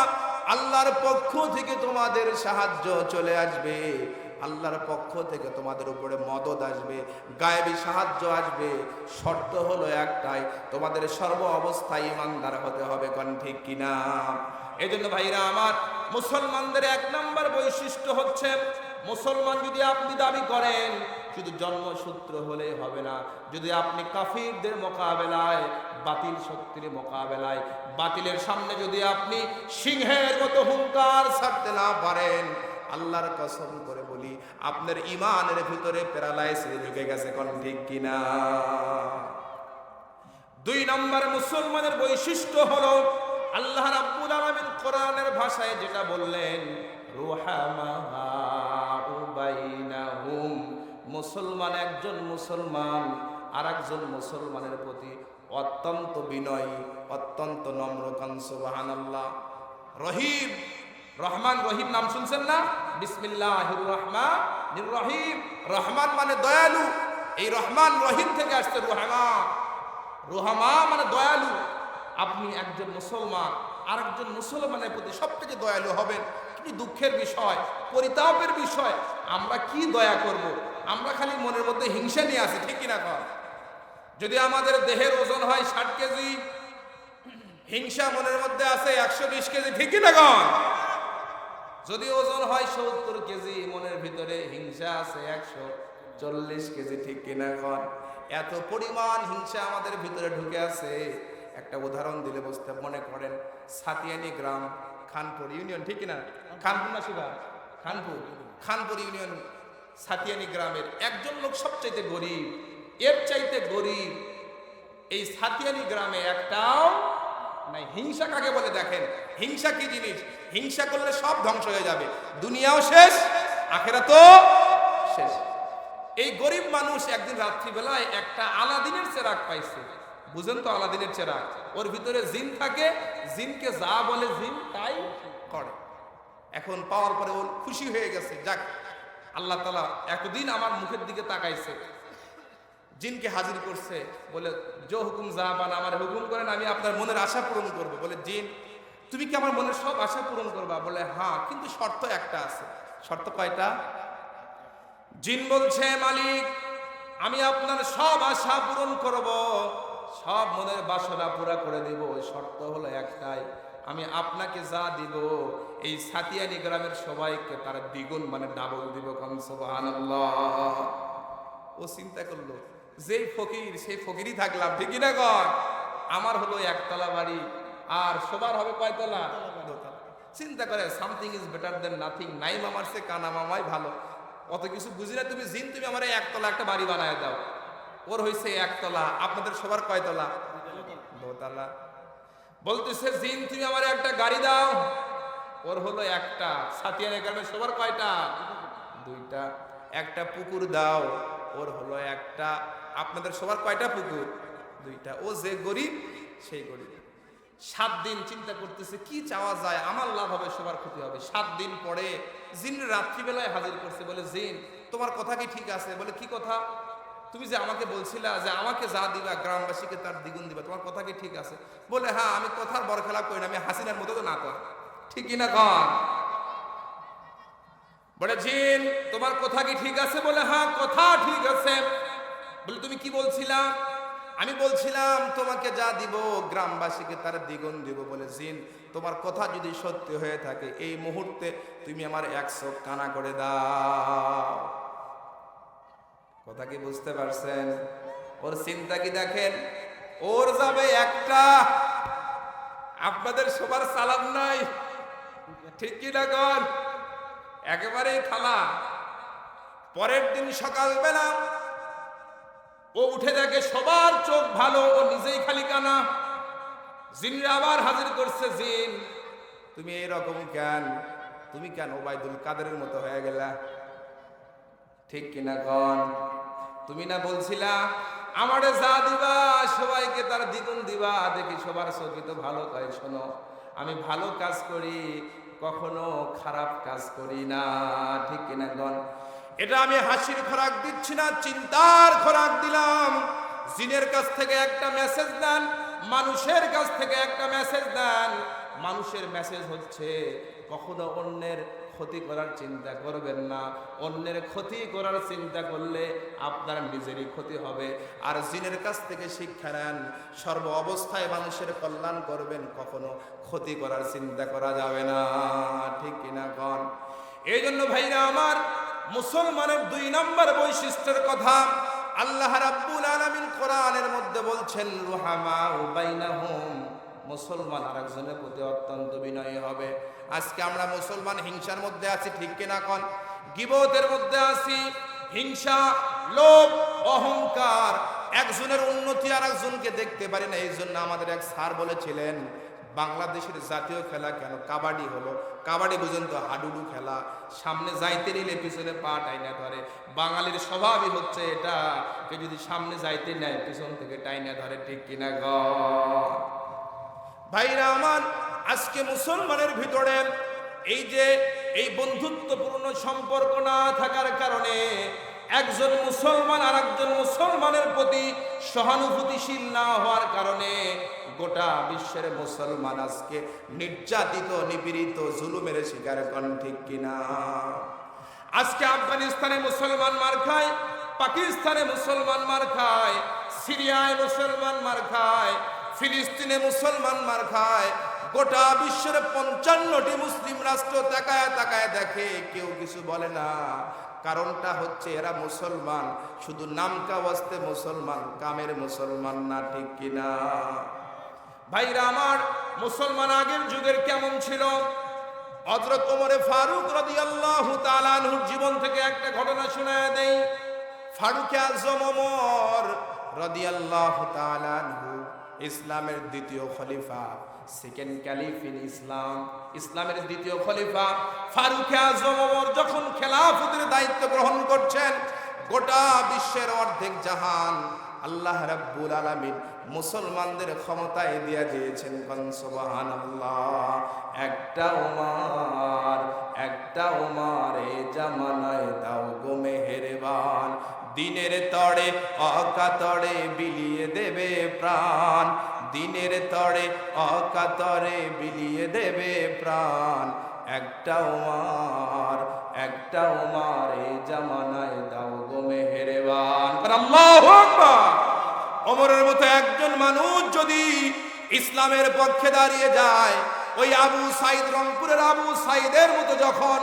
আল্লাহর পক্ষ থেকে তোমাদের সাহায্য চলে আসবে, আল্লাহর পক্ষ থেকে তোমাদের উপরে মদদ আসবে, গায়েবী সাহায্য আসবে। শর্ত হলো একটাই, তোমাদের সর্ব অবস্থায় ইমানদার হতে হবে, কোন ঠিক কিনা? এই জন্য ভাইরা আমার, মুসলমানদের 1 নম্বর বৈশিষ্ট্য হচ্ছে, মুসলমান যদি আপনি দাবি করেন শুধু জন্মসূত্র হলেই হবে না, যদি আপনি কাফিরদের মোকাবেলায়, বাতিল শক্তির মোকাবেলায়, বাতিলের সামনে যদি আপনি সিংহের মতো হুঙ্কার ছাড়তে না পারেন, আল্লাহর কসম করে বলি আপনার ইমানের ভিতরে প্যারালাইসিস ঢুকে গেছে। কোন ঠিক কিনা? 2 নম্বর মুসলমানের বৈশিষ্ট্য হলো আল্লাহ রাব্বুল আলামিন কোরআনের ভাষায় যেটা বললেন, রুহামাউ বাইনাহুম, মুসলমান একজন মুসলমান আরেকজন মুসলমানের প্রতি অত্যন্ত বিনয়ী, অত্যন্ত নম্র। কান সুবহানাল্লাহ। রহিম, রহমান রহিম নাম শুনছেন না? বিসমিল্লাহির রহমানির রহিম। রহমান মানে দয়ালু, এই রহমান রহিম থেকে আসছে রুহামা। রুহামা মানে দয়ালু। আপনি একজন মুসলমান আরেকজন মুসলমানের প্রতি সবথেকে দয়ালু হবেন। কি দুঃখের বিষয়, পরিতাপের বিষয়, আমরা কি দয়া করব? আমরা খালি মনের মধ্যে হিংসা নিয়ে আসি, ঠিক কিনা কর? যদি আমাদের দেহের ওজন হয় 60 কেজি, হিংসা মনের মধ্যে আছে 120 কেজি, ঠিক কিনা কর? যদি ওজন হয় 70 কেজি, মনের ভিতরে হিংসা আছে 140 কেজি, ঠিক কিনা কর? এত পরিমাণ হিংসা আমাদের ভিতরে ঢুকে আছে। একটা উদাহরণ দিলে বুঝতে, মনে করেন সাতিয়ানি গ্রাম, খানপুর ইউনিয়ন, ঠিক কিনা? খানপুর না শিবা? খানপুর ইউনিয়ন সাতিয়ানি গ্রামের একজন লোক সবচাইতে গরিব, এর চাইতে গরিব এই সাতিয়ানি গ্রামে একটাও নাই। হিংসা কাকে বলে দেখেন? হিংসা কি জিনিস? হিংসা করলে সব ধ্বংস হয়ে যাবে, দুনিয়াও শেষ, আখিরাতও শেষ। এই গরিব মানুষ একদিন রাত্রিবেলায় একটা আলাদিনের চেরাগ পাইছে। বুঝেন তো আলাদিনের চেরাগ? ওর ভিতরে জিন থাকে, জিনকে যা বলে জিন তাই করে। এখন পাওয়ার পরে ও খুশি হয়ে গেছে, যাক আল্লাহ তাআলা একদিন আমার মুখের দিকে তাকাইছে, জিনকে হাজির করছে, বলে জো হুকুম যা বান, আমার হুকুম করেন, আমি আপনার মনের আশা পূরণ করব। বলে জিন তুমি কি আমার মনের সব আশা পূরণ করবা? বলে হ্যাঁ, কিন্তু শর্ত একটা আছে। শর্ত কয়টা? জিন বলছে মালিক আমি আপনার সব আশা পূরণ করব, সব মনের বাসনা পুরা করে দেব, শর্ত হলো একটাই, আমি আপনাকে যা দিব এই সাতিয়ানি গ্রামের সবাইকে তার দ্বিগুণ মানে ডাবল দিব। কাম সুবহানাল্লাহ। ও চিন্তা করলো, যেই ফকির সেই ফকিরই থাকলাম, ঠিক না কর? আমার হলো একতলা বাড়ি আর সবার হবে কয়তলা? দোতলা। চিন্তা করে something is better then nothing, নাই মামার সে কানা মামাই ভালো। অত কিছু বুঝি না তুমি, জিন তুমি আমার একতলা একটা বাড়ি বানায় দাও। ওর হয়েছে একতলা, আপনাদের সবার কয়তলা? দোতলা। বলতেছে জিন তুমি আমার একটা গাড়ি দাও, ওর হলো একটা। সাতিয়ানি গ্রামের সবার কয়টা? 2টা। একটা পুকুর দাও, ওর হলো একটা। আপনাদের সবার কয়টা পুকুর? 2টা। ও যে গরিব সেই গরিব। 7 দিন চিন্তা করতেছে কি চাওয়া যায়, আমার লাভ হবে সবার ক্ষতি হবে। 7 দিন পরে জিন রাত্রিবেলায় হাজির করছে, বলে জিন তোমার কথা কি ঠিক আছে? বলে কি কথা? তুমি যে আমাকে বলছিলা যে আমাকে যা দিবা গ্রামবাসীকে তার দ্বিগুণ দিবা, তোমার কথা কি ঠিক আছে? বলে হ্যাঁ, আমি কথার বরখেলাপ করি না, আমি হাসিনার মতো তো না কর, ঠিক কিনা কর? বলে জিন তোমার কথা কি ঠিক আছে? বলে হ্যাঁ কথা ঠিক আছে। বলে তুমি কি বলছিলা? আমি বলছিলাম তোমাকে যা দিব গ্রামবাসীকে তার দ্বিগুণ দিব। বলে জিন তোমার কথা যদি সত্যি হয়ে থাকে এই মুহূর্তে তুমি আমার 1 চোখ কানা করে দাও। কথা কি বুঝতে পারছেন? ওর চিন্তা কি দেখেন? ওর যাবে একটা, আপনাদের সবার সালাম নাই, ঠিক কি না কর? একেবারেই খালা। পরের দিন সকালবেলা ও উঠে দেখে সবার চোখ ভালো, ও নিজেই খালি কানা। জিনরা আবার হাজির করছে, জিন তুমি এইরকম কেন? তুমি কেন ওবায়দুল কাদেরের মতো হয়ে গেলা, ঠিক কিনা কন? তুমি না বলছিলা আমারে যা দিবা সবাইকে তার দ্বিগুণ দিবা? দেখি সবার চোখে তো ভালো। তাই শোনো, আমি ভালো কাজ করি, কখনো খারাপ কাজ করি না, ঠিক কিনা কন? এটা আমি হাসির খোরাক দিচ্ছি না, চিন্তার খোরাক দিলাম। জিনের কাছ থেকে একটা মেসেজ দেন, মানুষের কাছ থেকে একটা মেসেজ দেন। মানুষের মেসেজ হচ্ছে কখনো অন্যের ক্ষতি করার চিন্তা করবেন না, অন্যের ক্ষতি করার চিন্তা করলে আপনার নিজেরই ক্ষতি হবে। আর জিনের কাছ থেকে শিক্ষা নেন, সর্ব অবস্থায় মানুষের কল্যাণ করবেন, কখনো ক্ষতি করার চিন্তা করা যাবে না, ঠিক কিনা কন? এই জন্য ভাইরা আমার, মুসলমানের 2 নম্বর বৈশিষ্ট্যের কথা আল্লাহ রাব্বুল আলামিন কোরআনের মধ্যে বলছেন, রুহামাউ বাইনাহুম, মুসলমান আরেকজনের প্রতি অত্যন্ত বিনয়ী হবে। আজকে আমরা মুসলমান হিংসার মধ্যে আছি, ঠিক কিনা কোন? গীবতের মধ্যে আছি, হিংসা, লোভ, অহংকার, একজনের উন্নতি আর একজনকে দেখতে পারি না। এই জন্য আমাদের এক স্যার বলেছিলেন, বাংলাদেশের জাতীয় খেলা কেন কাবাডি হলো? কাবাডি বুঝেন তো, হাডুডু খেলা, সামনে যাইতে নিলে পিছনে পা টাইনা ধরে। বাঙালির স্বভাবই হচ্ছে এটা, কে যদি সামনে যাইতে নেয় পিছন থেকে টাইনা ধরে, ঠিক কিনা গ? ভাইরা আমার, আজকে মুসলমানের ভিতরে এই যে এই বন্ধুত্বপূর্ণ সম্পর্ক না থাকার কারণে একজন মুসলমান আর একজন মুসলমানের প্রতি সহানুভূতিশীল না হওয়ার কারণে গোটা বিশ্বের মুসলমান আজকে নির্যাতিত, নিপীড়িত, জুলুমের শিকার কোন, ঠিক কিনা? আজকে আফগানিস্তানে মুসলমান মার খায়, পাকিস্তানে মুসলমান মার খায়, সিরিয়ায় মুসলমান মার খায়, ফিলিস্তিনে মুসলমান মার খায়। গোটা বিশ্বের 55টি মুসলিম রাষ্ট্র তাকায় তাকায় দেখে, কেউ কিছু বলে না। কারণটা হচ্ছে এরা মুসলমান, শুধু নামকা ওয়াস্তে মুসলমান, কামের মুসলমান না, ঠিক কিনা? ভাইরা আমার, মুসলমান আগের যুগের কেমন ছিল? হযরত ওমরে ফারুক রাদিয়াল্লাহু তাআলা আনহুর জীবন থেকে একটা ঘটনা শোনায় দেই। ফারুক আযম ওমর রাদিয়াল্লাহু তাআলা আনহু ইসলামের দ্বিতীয় খলিফা, সেকেন্ড ক্যালিফ ইন ইসলাম, ইসলামের দ্বিতীয় খলিফা ফারুক আযম ওমর যখন খেলাফতের দায়িত্ব গ্রহণ করছেন, গোটা বিশ্বের অর্ধেক জাহান আল্লাহ রাব্বুল আলামিন মুসলমানদের ক্ষমতায় দিয়ে দিয়েছেন। কোন সুবহানাল্লাহ। একটা ওমর এ জামানায় দাও গো মেহেরবান, দিনের তরে অকাতরে বিলিয়ে দেবে প্রাণ, দিনের তরে অকাতরে বিলিয়ে দেবে প্রাণ। একটা ওমর এ জামানায় দাও গো মেহেরবান। আল্লাহু আকবার। ওমরের মতো একজন মানুষ যদি ইসলামের পক্ষে দাঁড়িয়ে যায়, ওই আবু সাইদ, রংপুরের আবু সাইদের মতো যখন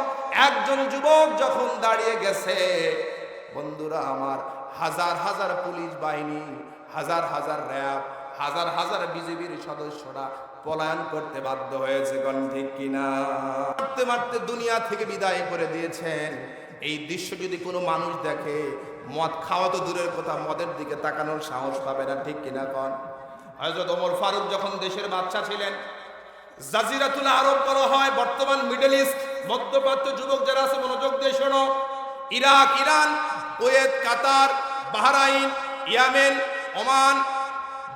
একজন যুবক যখন দাঁড়িয়ে গেছে, বন্ধুরা আমার, হাজার হাজার পুলিশ বাহিনী, হাজার হাজার র্যাব, হাজার হাজার বিজেপির সদস্যরা পলায়ন করতে বাধ্য হয়েছে। কোন ঠিক কিনা? মারতে মারতে দুনিয়া থেকে বিদায় করে দিয়েছেন। এই দৃশ্য যদি কোনো মানুষ দেখে, মদ খাওয়া তো দূরের কথা, মদের দিকে তাকানোর সাহস পাবে না, ঠিক কিনা কোন? হযরত ওমর ফারুক যখন দেশের বাদশা ছিলেন, জাজিরাতুল আরব বলা হয়, বর্তমান মিডল ইস্ট, মধ্যপ্রাচ্য, যুবক যারা আছে মনোযোগ দিয়ে শোনো, Iraq, Iran, Kuwait, Qatar, Bahrain, Yemen, Oman,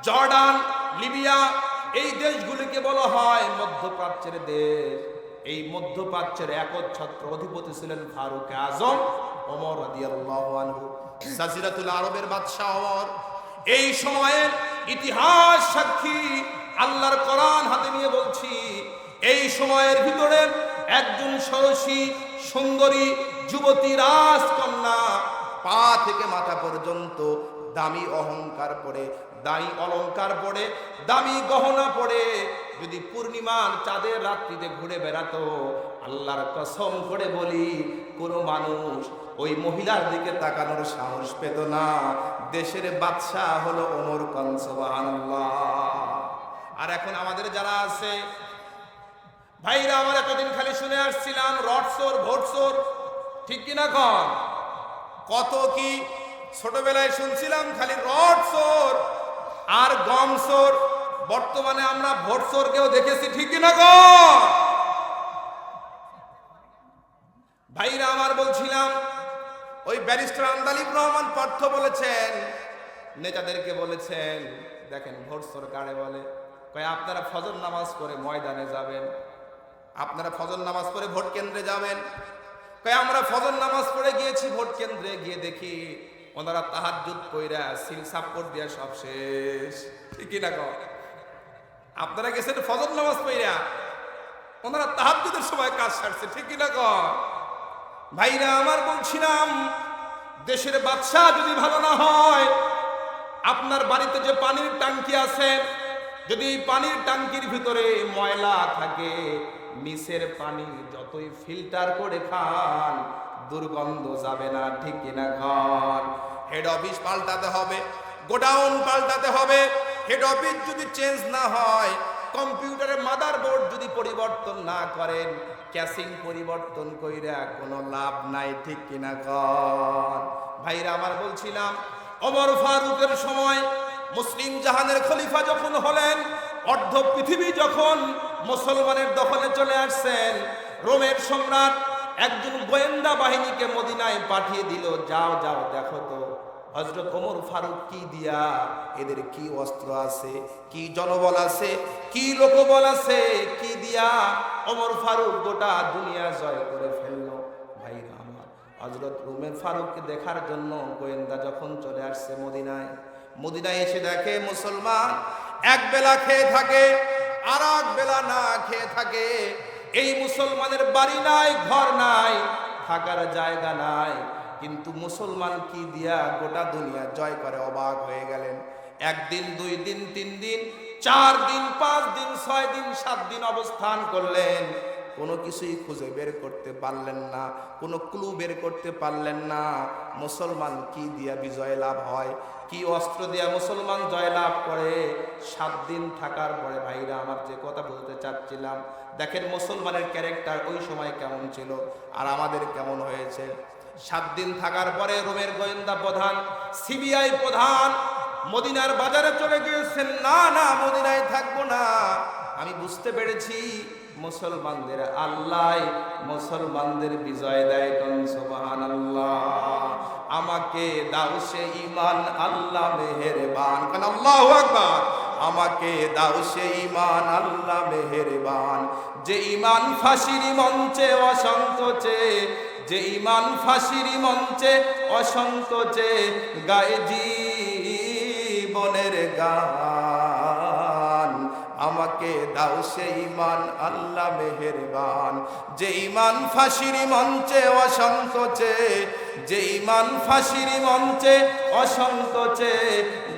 Jordan, Libya, এই দেশগুলিকে বলা হয় মধ্যপ্রাচ্যের দেশ। এই মধ্যপ্রাচ্যের একচ্ছত্র অধিপতি ছিলেন ফারুক আযম ওমর রাদিয়াল্লাহু আনহু, জাজিরাতুল আরবের বাদশা ওমর। এই সময়ের ইতিহাস সাক্ষী, আল্লাহর কোরআন হাতে নিয়ে বলছি, এই সময়ের ভিতরে একজন ষোড়শী সুন্দরী যুবতী রাজকন্যা, পা থেকে মাথা পর্যন্ত দামি অহংকার পরে, দামি অলংকার পরে, দামি গহনা পরে যদি পূর্ণিমার চাঁদের রাত্রিতে ঘুরে বেড়াতো, আল্লাহর কসম করে বলি কোন মানুষ ওই মহিলার দিকে তাকানোর সাহস পেত না। দেশের বাদশা হলো ওমর। কোন সুবহানাল্লাহ। আর এখন আমাদের যারা আছে ভাইরা, আমার এতদিন খালি শুনে আসছিলাম রডসোর, ভোটসোর, ঠিক কিনা কন? কত কি ছোটবেলায় শুনছিলাম খালি রডসোর আর গমসোর, বর্তমানে আমরা ভোটসোরকেও দেখেছি, ঠিক কিনা কন? ভাইরা আমার, বলছিলাম ওই ব্যারিস্টার আন্দালিব রহমান পার্থ বলেছেন, নেতাদেরকে বলেছেন, দেখেন ভোটসোর কারে বলে, কয় আপনারা ফজর নামাজ পড়ে ময়দানে যাবেন, আপনারা ফজর নামাজ পড়ে ভোট কেন্দ্রে যাবেন। কয় আমরা ফজর নামাজ পড়ে গিয়েছি, ভোট কেন্দ্রে গিয়ে দেখি ওনারা তাহাজ্জুদ পড়া সিল সাপোর্ট দিয়া সব শেষ, ঠিক না কন? আপনারা গেছেন ফজর নামাজ পড়া, ওনারা তাহাজ্জুদের সময় কাজ সারছে, ঠিক না কন? ভাইরা আমার, বলছিলাম দেশের বাদশা যদি ভালো না হয়, আপনার বাড়িতে যে পানির ট্যাঙ্কি আছে, যদি পানির ট্যাঙ্কির ভিতরে ময়লা থাকে, নিচের পানি যতই ফিল্টার করে খান, দুর্গন্ধ যাবে না, ঠিক কিনা ঘর। হেড অফিস পাল্টাতে হবে, গোডাউন পাল্টাতে হবে। হেড অফিস যদি চেঞ্জ না হয়, কম্পিউটারের মাদারবোর্ড যদি পরিবর্তন না করেন, ক্যাসিং পরিবর্তন কইরা কোনো লাভ নাই, ঠিক কিনা কর। ভাইরা আমার, বলছিলাম ওমর ফারুকের সময় মুসলিম জাহানের খলিফা যখন হলেন, অর্ধ পৃথিবী যখন মুসলমানের দখলে চলে আসছেন, রোমের সম্রাট একজন গোয়েন্দা বাহিনীকে মদিনায় পাঠিয়ে দিল, যাও যাও দেখো তো হযরত ওমর ফারুক কি দিয়া, এদের কি অস্ত্র আছে, কি জনবল আছে, কি লোকবল আছে, কি দিয়া ওমর ফারুক গোটা দুনিয়া জয় করে ফেললো। ভাইরা আমার, হযরত ওমর ফারুককে দেখার জন্য গোয়েন্দা যখন চলে আসছে মদিনায় এসে দেখে মুসলমান এক বেলা খেয়ে থাকে, আর এক বেলা না খেয়ে থাকে। এই মুসলমানের বাড়ি নাই, ঘর নাই, থাকার জায়গা নাই, কিন্তু মুসলমান কি দিয়া গোটা দুনিয়া জয় করে। অবাক হয়ে গেলেন। একদিন, 2 দিন, 3 দিন, 4 দিন, 5 দিন, 6 দিন, 7 দিন অবস্থান করলেন, কোনো কিছুই খুঁজে বের করতে পারলেন না, কোনো ক্লু বের করতে পারলেন না। মুসলমান কি দিয়া বিজয় লাভ হয়, কি অস্ত্র দিয়া মুসলমান জয় লাভ করে। 7 দিন থাকার পরে ভাইরা আমার, যে কথা বলতে চাচ্ছিলাম, দেখেন মুসলমানের ক্যারেক্টার ওই সময় কেমন ছিল আর আমাদের কেমন হয়েছে। 7 দিন থাকার পরে রোমের গোয়েন্দা প্রধান, সিবিআই প্রধান মদিনার বাজারে চলে গিয়েছেন। না না, মদিনায় থাকবো না, আমি বুঝতে পেরেছি মুসলমানদের আল্লাহ মুসলমানদের বিজয় দেয়। কোন সুবহানাল্লাহ। আমাকে দাও সে ঈমান, আল্লাহ মেহেরবান। কোন আল্লাহু আকবার। আমাকে দাও সে ঈমান, আল্লাহ মেহেরবান। যে ঈমান ফাঁসির মঞ্চে অসংকোচে, যে ঈমান ফাঁসির মঞ্চে অসংকোচে গায়ে জীবনের গান। আমাকে দাও সে ঈমান, আল্লাহ মেহেরবান। যে ঈমান ফাঁসির মঞ্চে অসংকোচে, যে ঈমান ফাঁসির মঞ্চে অসংকোচে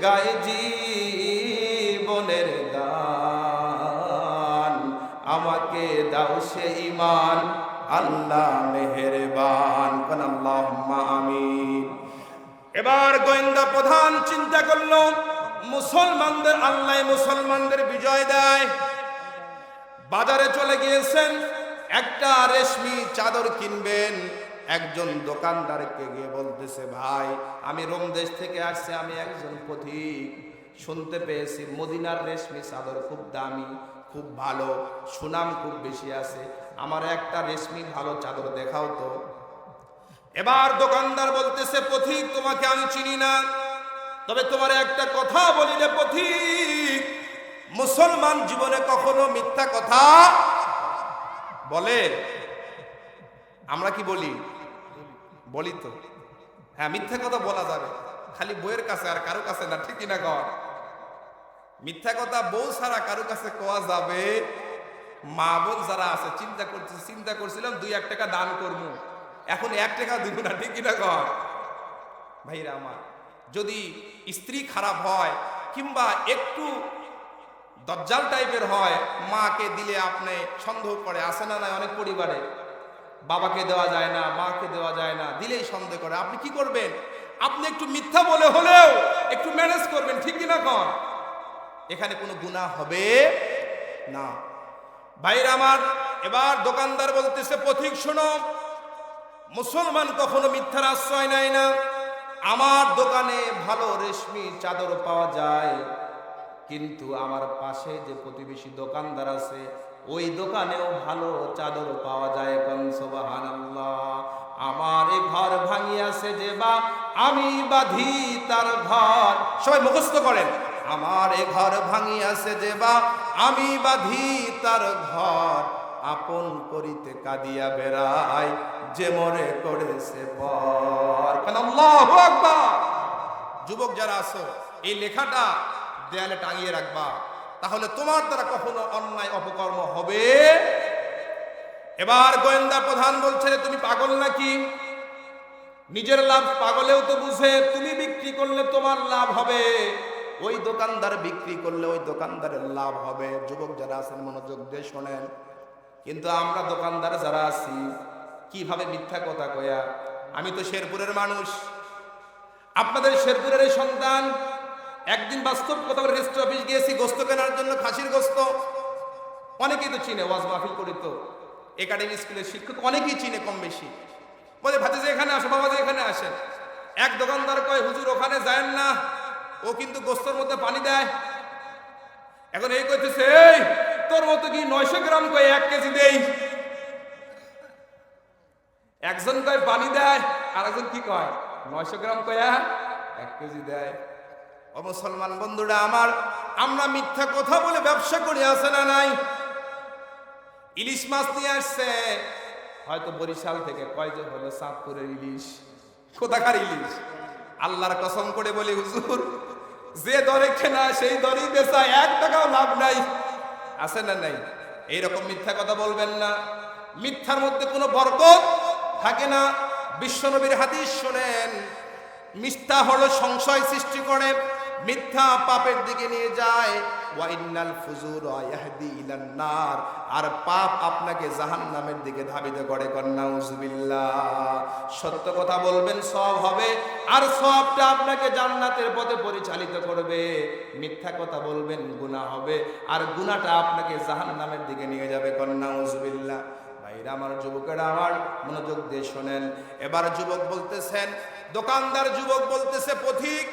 গায়ে জীবনের গান। আমাকে দাও সে ঈমান, আল্লাহ মেহেরবান। কোন আল্লাহুম্মা আমিন। এবার গোয়েন্দা প্রধান চিন্তা করলো, মুসলমানদের আল্লাহ মুসলমানদের বিজয় দেয়। বাজারে চলে গিয়েছেন, একটা রেশমি চাদর কিনবেন। একজন দোকানদারকে গিয়ে বলতেছে, ভাই আমি রোম দেশ থেকে আসছি, আমি একজন পথিক, শুনতে পেয়েছি মদিনার রেশমি চাদর খুব দামি, খুব ভালো, সুনাম খুব বেশি আছে, আমার একটা রেশমি ভালো চাদর দেখাও তো। এবার দোকানদার বলতেছে, পথিক তোমাকে আমি চিনি না, তবে তোমার একটা কথা বলিলে পথিক, মুসলমান জীবনে কখনো মিথ্যা কথা বলে? আমরা কি বলি? বলি তো। হ্যাঁ, মিথ্যা কথা বলা যাবে, খালি বউয়ের কাছে, আর কারো কাছে না, ঠিক কিনা কর? মিথ্যা কথা বউ ছাড়া কারো কাছে কোয়া যাবে? মা বোন যারা আছে চিন্তা করছিলাম 2-1 টাকা দান করবো, এখন 1 টাকা দিব না, ঠিক কিনা কর? ভাইরা আমার, যদি স্ত্রী খারাপ হয় কিংবা একটু দজ্জাল টাইপের হয়, মাকে দিলে আপনি সন্দেহ করে, আসে না নাই অনেক পরিবারে? বাবাকে দেওয়া যায় না, মাকে দেওয়া যায় না, দিলেই সন্দেহ করে। আপনি কি করবেন? আপনি একটু মিথ্যা বলে হলেও একটু ম্যানেজ করবেন, ঠিক কিনা কর? এখানে কোনো গুনাহ হবে না। ভাইরা আমার, এবার দোকানদার বলতেছে, পথিক শোনো, মুসলমান কখনো মিথ্যার আশ্রয় নেয় না। আমার দোকানে ভালো রেশমি চাদর পাওয়া যায়, কিন্তু আমার পাশে যে প্রতিবেশী দোকানদার আছে, ওই দোকানেও ভালো চাদর পাওয়া যায়। কোন সুবহানাল্লাহ। আমার এই ঘর ভাঙিয়াছে যে বা, আমি বাঁধি তার ঘর। সবাই মুখস্থ করেন, আমার এ ঘর ভাঙিয়াছে যে বা, আমি বাঁধি তার ঘর। আপন করিতে কাঁদিয়া বেড়ায়, যে মরে করেছে পর। আল্লাহু আকবার। যুবক যারা আছো, এই লেখাটা দেয়ালে টাঙিয়ে রাখবা, তাহলে তোমার দ্বারা কখনো অন্যায় অপকর্ম হবে। এবার গোয়েন্দা প্রধান বলছে, তুমি পাগল নাকি? নিজের লাভ পাগলেও তো বুঝে, তুমি বিক্রি করলে তোমার লাভ হবে, ওই দোকানদার বিক্রি করলে ওই দোকানদারের লাভ হবে। যুবক যারা আছেন মনোযোগ দিয়ে শোনেন। কিন্তু আমরা দোকানদার যারা আছি, কিভাবে মিথ্যা কথা কয়া। আমি তো শেরপুরের মানুষ, আপনাদের শেরপুরের এই সন্তান। একদিন বাস্তব কথা বলে রেজিস্ট্রি অফিস গিয়েছি গোস্ত কেনার জন্য, খাসির গোস্ত। অনেকেই তো চিনে, ওয়াজ মাহফিল করি তো, একাডেমি স্কুলের শিক্ষক অনেকেই চিনে কম বেশি। বলে ভাতিজা এখানে আসো, বাবা যে এখানে আসেন। এক দোকানদার কয় হুজুর ওখানে যায়েন না, ও কিন্তু গোস্তর মধ্যে পানি দেয়। এখন এই কইতেছে, এই তোর মতো কি 900 গ্রাম কয় 1 কেজি দেই। একজন কয় পানি দেয়, আর একজন কি কয় 900 গ্রাম কয়া 1 কেজি দেয়। ও মুসলমান বন্ধুরা আমার, আমরা মিথ্যা কথা বলে ব্যবসা করি, আছে না নাই? ইলিশ মাছ নিয়ে আসছে হয়তো বরিশাল থেকে, কয় যে হলো চাঁদপুরের ইলিশ। কোথাকার ইলিশ? আল্লাহর কসম করে বলি হুজুর, যে দরে কেনা সেই দরেই বেচা, 1 টাকাও লাভ নাই, আছে না নাই? এইরকম মিথ্যা কথা বলবেন না। মিথ্যার মধ্যে কোনো বরকত থাকে না। বিশ্বনবীর হাদিস শোনেন, মিথ্যা হলো সংশয় সৃষ্টি করে, মিথ্যা পাপের দিকে নিয়ে যায়। ওয়া ইন্নাল ফুজুরা ইয়াহদি ইলান নার, আর পাপ আপনাকে জাহান্নামের দিকে ধাবিত করে। নাউজুবিল্লাহ। সত্য কথা বলবেন, সওয়াব হবে, আর সওয়াবটা আপনাকে জান্নাতের পথে পরিচালিত করবে। মিথ্যা কথা বলবেন, গুনাহ হবে, আর গুনাহটা আপনাকে জাহান্নামের দিকে নিয়ে যাবে। নাউজুবিল্লাহ। ভাইরা আমার, যুবকেরা আমার, মনোযোগ দিয়ে শোনেন। এবার যুবক বলতেছেন, দোকানদার যুবক বলতেছে, পথিক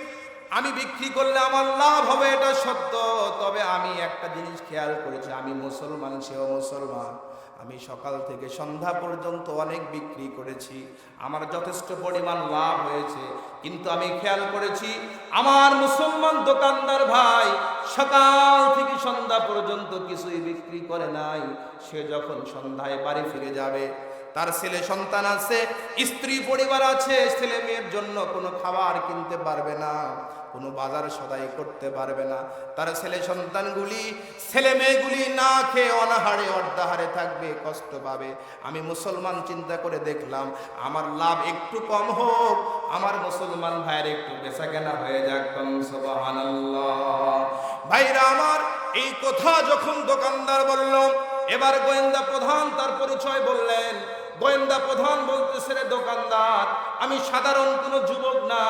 আমি বিক্রি করলে আমার লাভ হবে, এটা সত্য, তবে আমি একটা জিনিস খেয়াল করেছি, আমি মুসলমান, সেও মুসলমান, আমি সকাল থেকে সন্ধ্যা পর্যন্ত অনেক বিক্রি করেছি, আমার যথেষ্ট পরিমাণ লাভ হয়েছে, কিন্তু আমি খেয়াল করেছি আমার মুসলমান দোকানদার ভাই সকাল থেকে সন্ধ্যা পর্যন্ত কিছুই বিক্রি করে নাই। সে যখন সন্ধ্যায় বাড়ি ফিরে যাবে, তার ছেলে সন্তান আছে, স্ত্রী পরিবার আছে, ছেলে মেয়ের জন্য কোনো খাবার কিনতে পারবে না, কোনো বাজার সদাই করতে পারবে না। তার ছেলে সন্তানগুলি, ছেলে মেয়েগুলি না খেয়ে অনাহারে অর্ধাহারে থাকবে, কষ্ট পাবে। আমি মুসলমান চিন্তা করে দেখলাম, আমার লাভ একটু কম হোক, আমার মুসলমান ভাইয়ের একটু বেচা কেনা হয়ে যাক। সুবহানাল্লাহ। ভাইরা আমার, এই কথা যখন দোকানদার বলল, এবার গোয়েন্দা প্রধান তার পরিচয় বললেন। গোয়েন্দা প্রধান বলতেছে, রে দোকানদার, আমি সাধারণ কোনো যুবক না,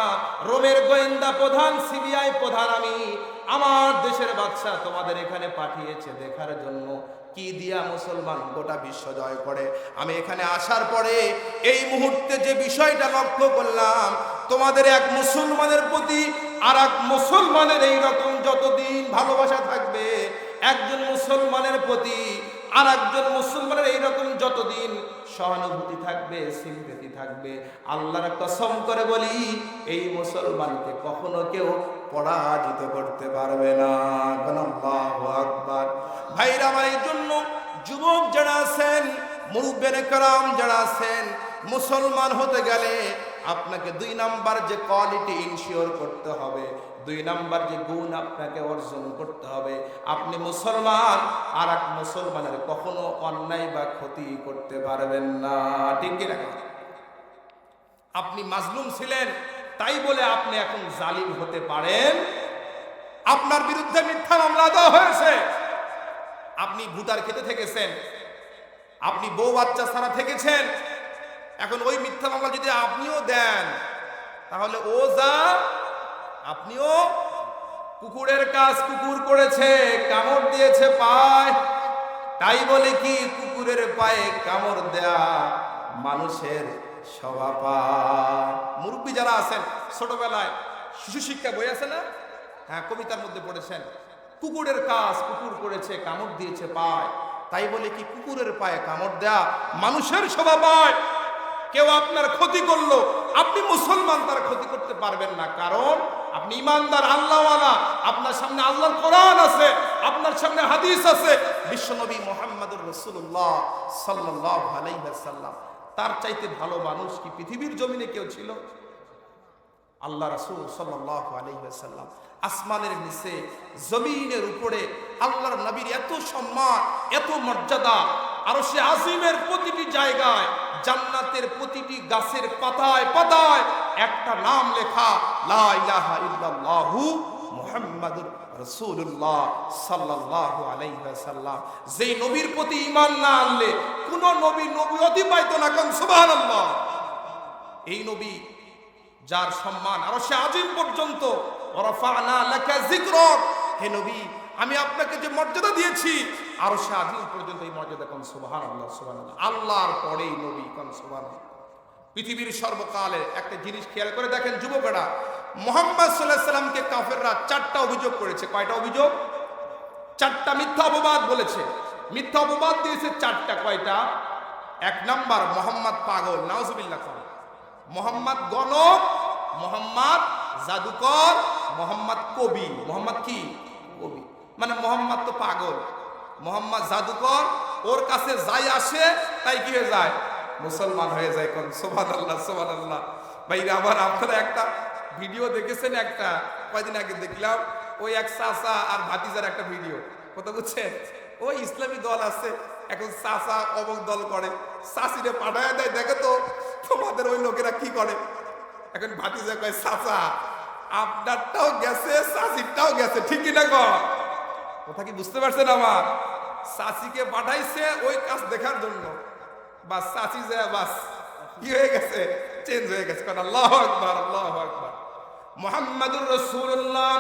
রোমের গোয়েন্দা প্রধান, সিবিআই প্রধান আমি। আমার দেশের বাদশা তোমাদের এখানে পাঠিয়েছে দেখার জন্য কি দিয়া মুসলমান গোটা বিশ্ব জয় করে। আমি এখানে আসার পরে এই মুহূর্তে যে বিষয়টা লক্ষ্য করলাম, তোমাদের এক মুসলমানের প্রতি আর এক মুসলমানের এইরকম যতদিন ভালোবাসা থাকবে, একজন মুসলমানের প্রতি আর একজন মুসলমানের এইরকম যতদিন সহানুভূতি থাকবে, সিম্পেথি থাকবে, আল্লাহর কসম করে বলি, এই মুসলমানকে কখনো কেউ পরাজিত করতে পারবে না। আল্লাহু আকবার। ভাইরা আমার, এই জন্য যুবক যারা আছেন, মুরব্বিয়ানে কেরাম যারা আছেন, মুসলমান হতে গেলে আপনাকে 2 নাম্বার যে কোয়ালিটি ইনশিওর করতে হবে, 2 নাম্বার যে গুণ আপনাকে অর্জন করতে হবে, আপনি মুসলমান আর এক মুসলমানের কখনো অন্যায় বা ক্ষতি করতে পারবেন না। ঠিক কি না? আপনি মাজলুম ছিলেন, তাই বলে আপনি এখন জালিম হতে পারেন? আপনার বিরুদ্ধে মিথ্যা মামলা দেওয়া হয়েছে, আপনি ভুতার খেতে থেকেছেন, আপনি বউ বাচ্চা ছাড়া থেকেছেন, এখন ওই মিথ্যা মামলা যদি আপনিও দেন, তাহলে ও যা, আপনিও কুকুরের কাজ কুকুর করেছে, কামড় দিয়েছে পায়, তাই বলে কি কুকুরের পায়ে কামড় দেয়া মানুষের স্বভাব পায়? মুরব্বী যারা আছেন, ছোটবেলায় শিশু শিক্ষা বই আছে না, হ্যাঁ, কবিতার মধ্যে পড়েছেন, কুকুরের কাজ কুকুর করেছে, কামড় দিয়েছে পায়, তাই বলে কি কুকুরের পায়ে কামড় দেয়া মানুষের স্বভাব পায়? কেউ আপনার ক্ষতি করলো, আপনি মুসলমান, তার ক্ষতি করতে পারবেন না, কারণ আপনি ইমানদার, আল্লাহওয়ালা, আপনার সামনে আল্লাহর কোরআন আছে, আপনার সামনে হাদিস আছে, বিশ্বনবী মুহাম্মদুর রাসূলুল্লাহ সাল্লাল্লাহু আলাইহি ওয়াসাল্লাম, তার চাইতে ভালো মানুষ কি পৃথিবীর জমিনে কেউ ছিল? আল্লাহ রাসূল সাল্লাল্লাহু আলাইহি ওয়াসাল্লাম আসমানের নিচে, জমিনের উপরে আল্লাহর নবীর এত সম্মান, এত মর্যাদা, আরশে আজিমের প্রতিটি জায়গায়, জান্নাতের প্রতিটি গাছের পাতায় পাতায় একটা নাম লেখা, লা ইলাহা ইল্লাল্লাহু মুহাম্মাদুর রাসূলুল্লাহ সাল্লাল্লাহু আলাইহি ওয়াসাল্লাম। যেই নবীর প্রতি ঈমান না আনলে কোন নবী নবুয়তি পাইতো না। কোন সুবহানাল্লাহ। এই নবী যার সম্মান আরশে আজিম পর্যন্ত, ওয়ারাফা'না লাকা যিকরাক, হে নবী আমি আপনাকে যে মর্যাদা দিয়েছি আরশে আজিম পর্যন্ত এই মর্যাদা। কোন সুবহানাল্লাহ সুবহানাল্লাহ। আল্লাহর পরেই নবী। কোন সুবহানাল্লাহ। পৃথিবীর সর্বকালের একটা জিনিস খেয়াল করে দেখেন যুবকেরা, মুহাম্মদ সাল্লাল্লাহু আলাইহি সাল্লামকে কাফেররা 4টা অভিযোগ করেছে। কয়টা অভিযোগ? 4টা মিথ্যা অপবাদ বলেছে, মিথ্যা অপবাদ দিয়েছে 4টা। কয়টা? 1 নাম্বার, মোহাম্মদ পাগল, নাউজুবিল্লাহ। মোহাম্মদ গণক, মোহাম্মদ জাদুকর, মোহাম্মদ কবি। মোহাম্মদ কি? কবি। মানে মোহাম্মদ তো পাগল, মোহাম্মদ জাদুকর, ওর কাছে যাই আসে তাই কি হয়ে যায়? মুসলমান হয়ে যায়। কোন সুবহানাল্লাহ সুবহানাল্লাহ। ভাইরা আমার, আপনারা একটা ভিডিও দেখেছেন, একটা কয়দিন আগে দেখলাম, ওই এক চাচা আর ভাতিজার একটা ভিডিও। কথা বুঝছেন? ওই ইসলামী দল আছে, এখন চাচা অমুক দল করে, চাচিরে পাঠায় দেয়, দেখে তো তোমাদের ওই লোকেরা কি করে। এখন ভাতিজা কয়, চাচা আপনারটাও গেছে, চাচিরটাও গেছে, ঠিক কিনা কর? কথা কি বুঝতে পারছেন আমার? চাচিকে পাঠাইছে ওই কাজ দেখার জন্য, বাস চাচি যায়, বাস কি হয়ে গেছে? চেঞ্জ হয়ে গেছে। কারণ আল্লাহু আকবার, আল্লাহু আকবার। মুহাম্মাদুর রাসূলুল্লাহ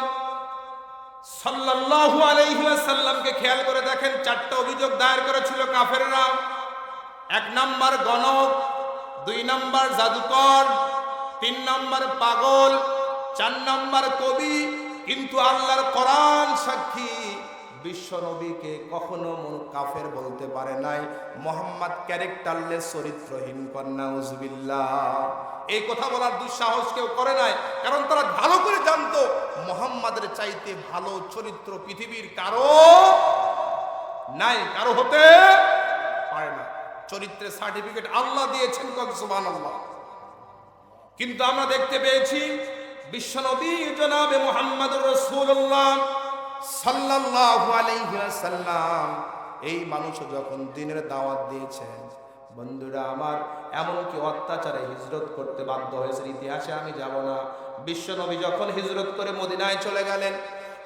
সাল্লাল্লাহু আলাইহি ওয়াসাল্লামকে খেয়াল করে দেখেন, 4টা অভিযোগ দায়ের করেছিল কাফেররা। 1 নাম্বার গণক, 2 নাম্বার জাদুকর, 3 নাম্বার পাগল, 4 নাম্বার কবি। কিন্তু আল্লাহর কোরআন সাক্ষী, বিশ্ব নবীকে কখনো কাফের বলতে পারে নাই। মুহাম্মদ ক্যারেক্টারলেস, চরিত্রহীন। কন্যা উজবিল্লাহ। এই কথা বলার দুঃসাহস কেউ করে নাই, কারণ তারা ভালো করে জানতো মুহাম্মাদের চাইতে ভালো চরিত্র পৃথিবীর কারো নাই, কারো হতে পারে না। চরিত্রের সার্টিফিকেট আল্লাহ দিয়েছেন। সুবহানাল্লাহ। কিন্তু আমরা দেখতে পেয়েছি বিশ্বনবী জনাবে মুহাম্মদুর রাসূলুল্লাহ সাল্লাল্লাহু আলাইহি ওয়াসাল্লাম এই মানুষ যখন দ্বীনের দাওয়াত দিয়েছেন, বন্ধুরা আমার, এমনকি অত্যাচারে হিজরত করতে বাধ্য হয়েছে। ইতিহাসে আমি যাব না। বিশ্বনবী যখন হিজরত করে মদিনায় চলে গেলেন,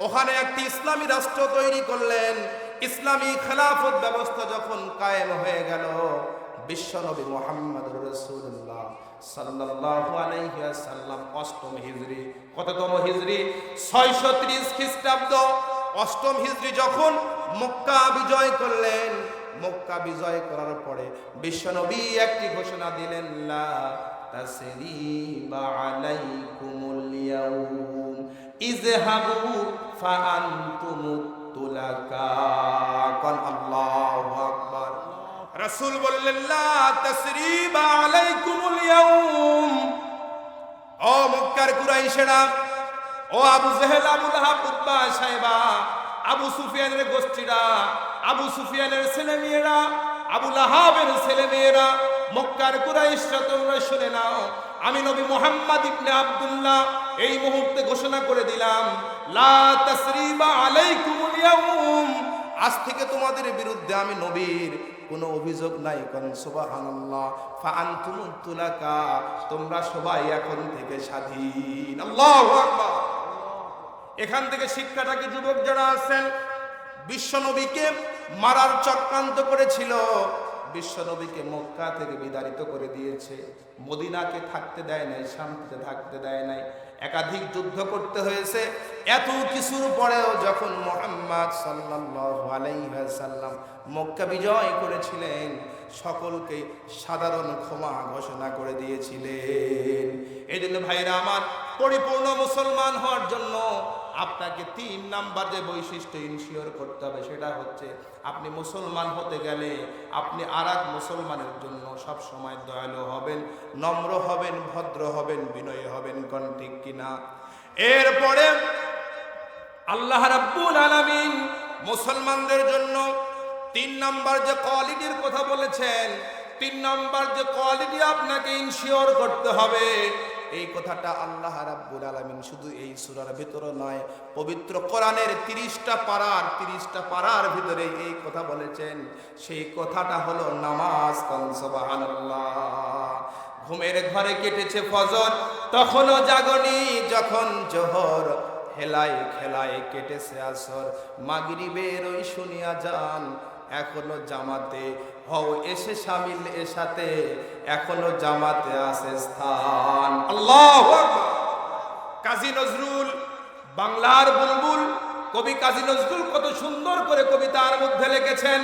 ওখানে একটি ইসলামী রাষ্ট্র তৈরি করলেন। ইসলামী খেলাফত ব্যবস্থা যখন কায়েম হয়ে গেল, বিশ্বনবী মুহাম্মদুর রাসূলুল্লাহ সাল্লাল্লাহু আলাইহি ওয়াসাল্লাম 8ম হিজরি, কততম হিজরি? 630 খ্রিস্টাব্দ। 8ম হিজরি যখন মক্কা বিজয় করলেন, মক্কা বিজয় করার পরে বিশ্বনবী একটি ঘোষণা দিলেন, লা তাসরিবা আলাইকুমুল ইয়াউম ইযহাবু ফাআনতুমুত তুলাকা। কোন আল্লাহু আকবার। রাসূল বললেন, লা তাসরিবা আলাইকুমুল ইয়াউম। ও মক্কার কুরাইশেরা, ও আবু জেহেল, আবু লাহাব, উতবা, সাইবা, আবু সুফিয়ানের গোষ্ঠীরা, আবু সুফিয়ানের ছেলেমেয়েরা, আবু লাহাবের ছেলেমেয়েরা, মক্কার কুরাইশরা, তোমরা শুনে নাও, আমি নবী মুহাম্মদ ইবনে আব্দুল্লাহ এই মুহূর্তে ঘোষণা করে দিলাম, লা তাসরিবা আলাইকুমুল ইয়াউম। আজ থেকে তোমাদের বিরুদ্ধে আমি নবীর কোনো অভিযোগ নাই। কোন সুবহানাল্লাহ। ফাআনতুমুত তুলাকা, তোমরা সবাই এখন থেকে স্বাধীন। আল্লাহু আকবার। এখান থেকে শিক্ষাটাকে যুবক যারা আছেন, বিশ্বনবীকে মারার চক্রান্ত করেছিল, বিশ্বনবীকে মক্কা থেকে বিতাড়িত করে দিয়েছে, মদিনাকে থাকতে দেয় নাই, শান্তিতে থাকতে দেয় নাই, একাধিক যুদ্ধ করতে হয়েছে। এত কিছুর পরেও যখন মুহাম্মদ সাল্লাল্লাহু আলাইহি ওয়াসাল্লাম মক্কা বিজয় করেছিলেন, সকলকে সাধারণ ক্ষমা ঘোষণা করে দিয়েছিলেন। এই জন্য ভাইরা আমার, পরিপূর্ণ মুসলমান হওয়ার জন্য আপনাকে 3 নাম্বার যে বৈশিষ্ট্য ইনশিওর করতে হবে, সেটা হচ্ছে আপনি মুসলমান হতে গেলে আপনি আরেক মুসলমানের জন্য সব সময় দয়ালু হবেন, নম্র হবেন, ভদ্র হবেন, বিনয়ী হবেন। কোন ঠিক কিনা? এরপরে আল্লাহ রাব্বুল আলামিন মুসলমানদের জন্য 3 নাম্বার যে কোয়ালিটির কথা বলেছেন, 3 নাম্বার যে কোয়ালিটি আপনাকে ইনশিওর করতে হবে, এই কথাটা আল্লাহ রাব্বুল আলামিন শুধু এই সূরার ভিতরে নয়, পবিত্র কোরআনের 30টা পারার ভিতরে এই কথা বলেছেন। সেই কথাটা হলো নামাজ। কোন সুবহানাল্লাহ। ঘুমের ঘরে কেটেছে ফজর, তখনও জাগনি, যখন জোহর হেলায় খেলায় কেটেছে আসর, মাগরিবের ওই শুনিয়া যান, এখনো জামাতে হও এসে শামিল এ সাথে, এখনো জামাতে আছে স্থান। আল্লাহু আকবার। কাজী নজরুল, বাংলার বুলবুল কবি কাজী নজরুল কত সুন্দর করে কবিতার মধ্যে লিখেছেন,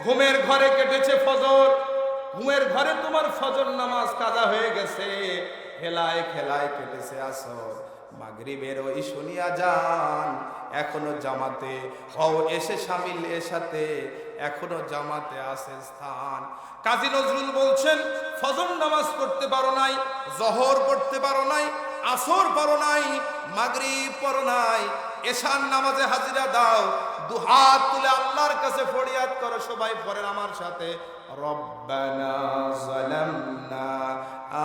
ঘুমের ঘরে কেটেছে ফজর, ঘুমের ঘরে তোমার ফজর নামাজ কাজা হয়ে গেছে, হেলায় খেলায় কেটেছে আসর, মাগরিবের ওই শুনিয়া যান, এখনো জামাতে হও এসে শামিল এ সাথে, এখনো জামাতে আছে স্থান। কাজী নজরুল বলছেন, ফজর নামাজ পড়তে পারো নাই, জহর পড়তে পারো নাই, আসর পড়ো নাই, মাগরিব পড়ো নাই, এশার নামাজে হাজিরা দাও, দুহাত তুলে আল্লাহর কাছে ফরিয়াদ করো। সবাই পড়েন আমার সাথে, রব্বানা যালামনা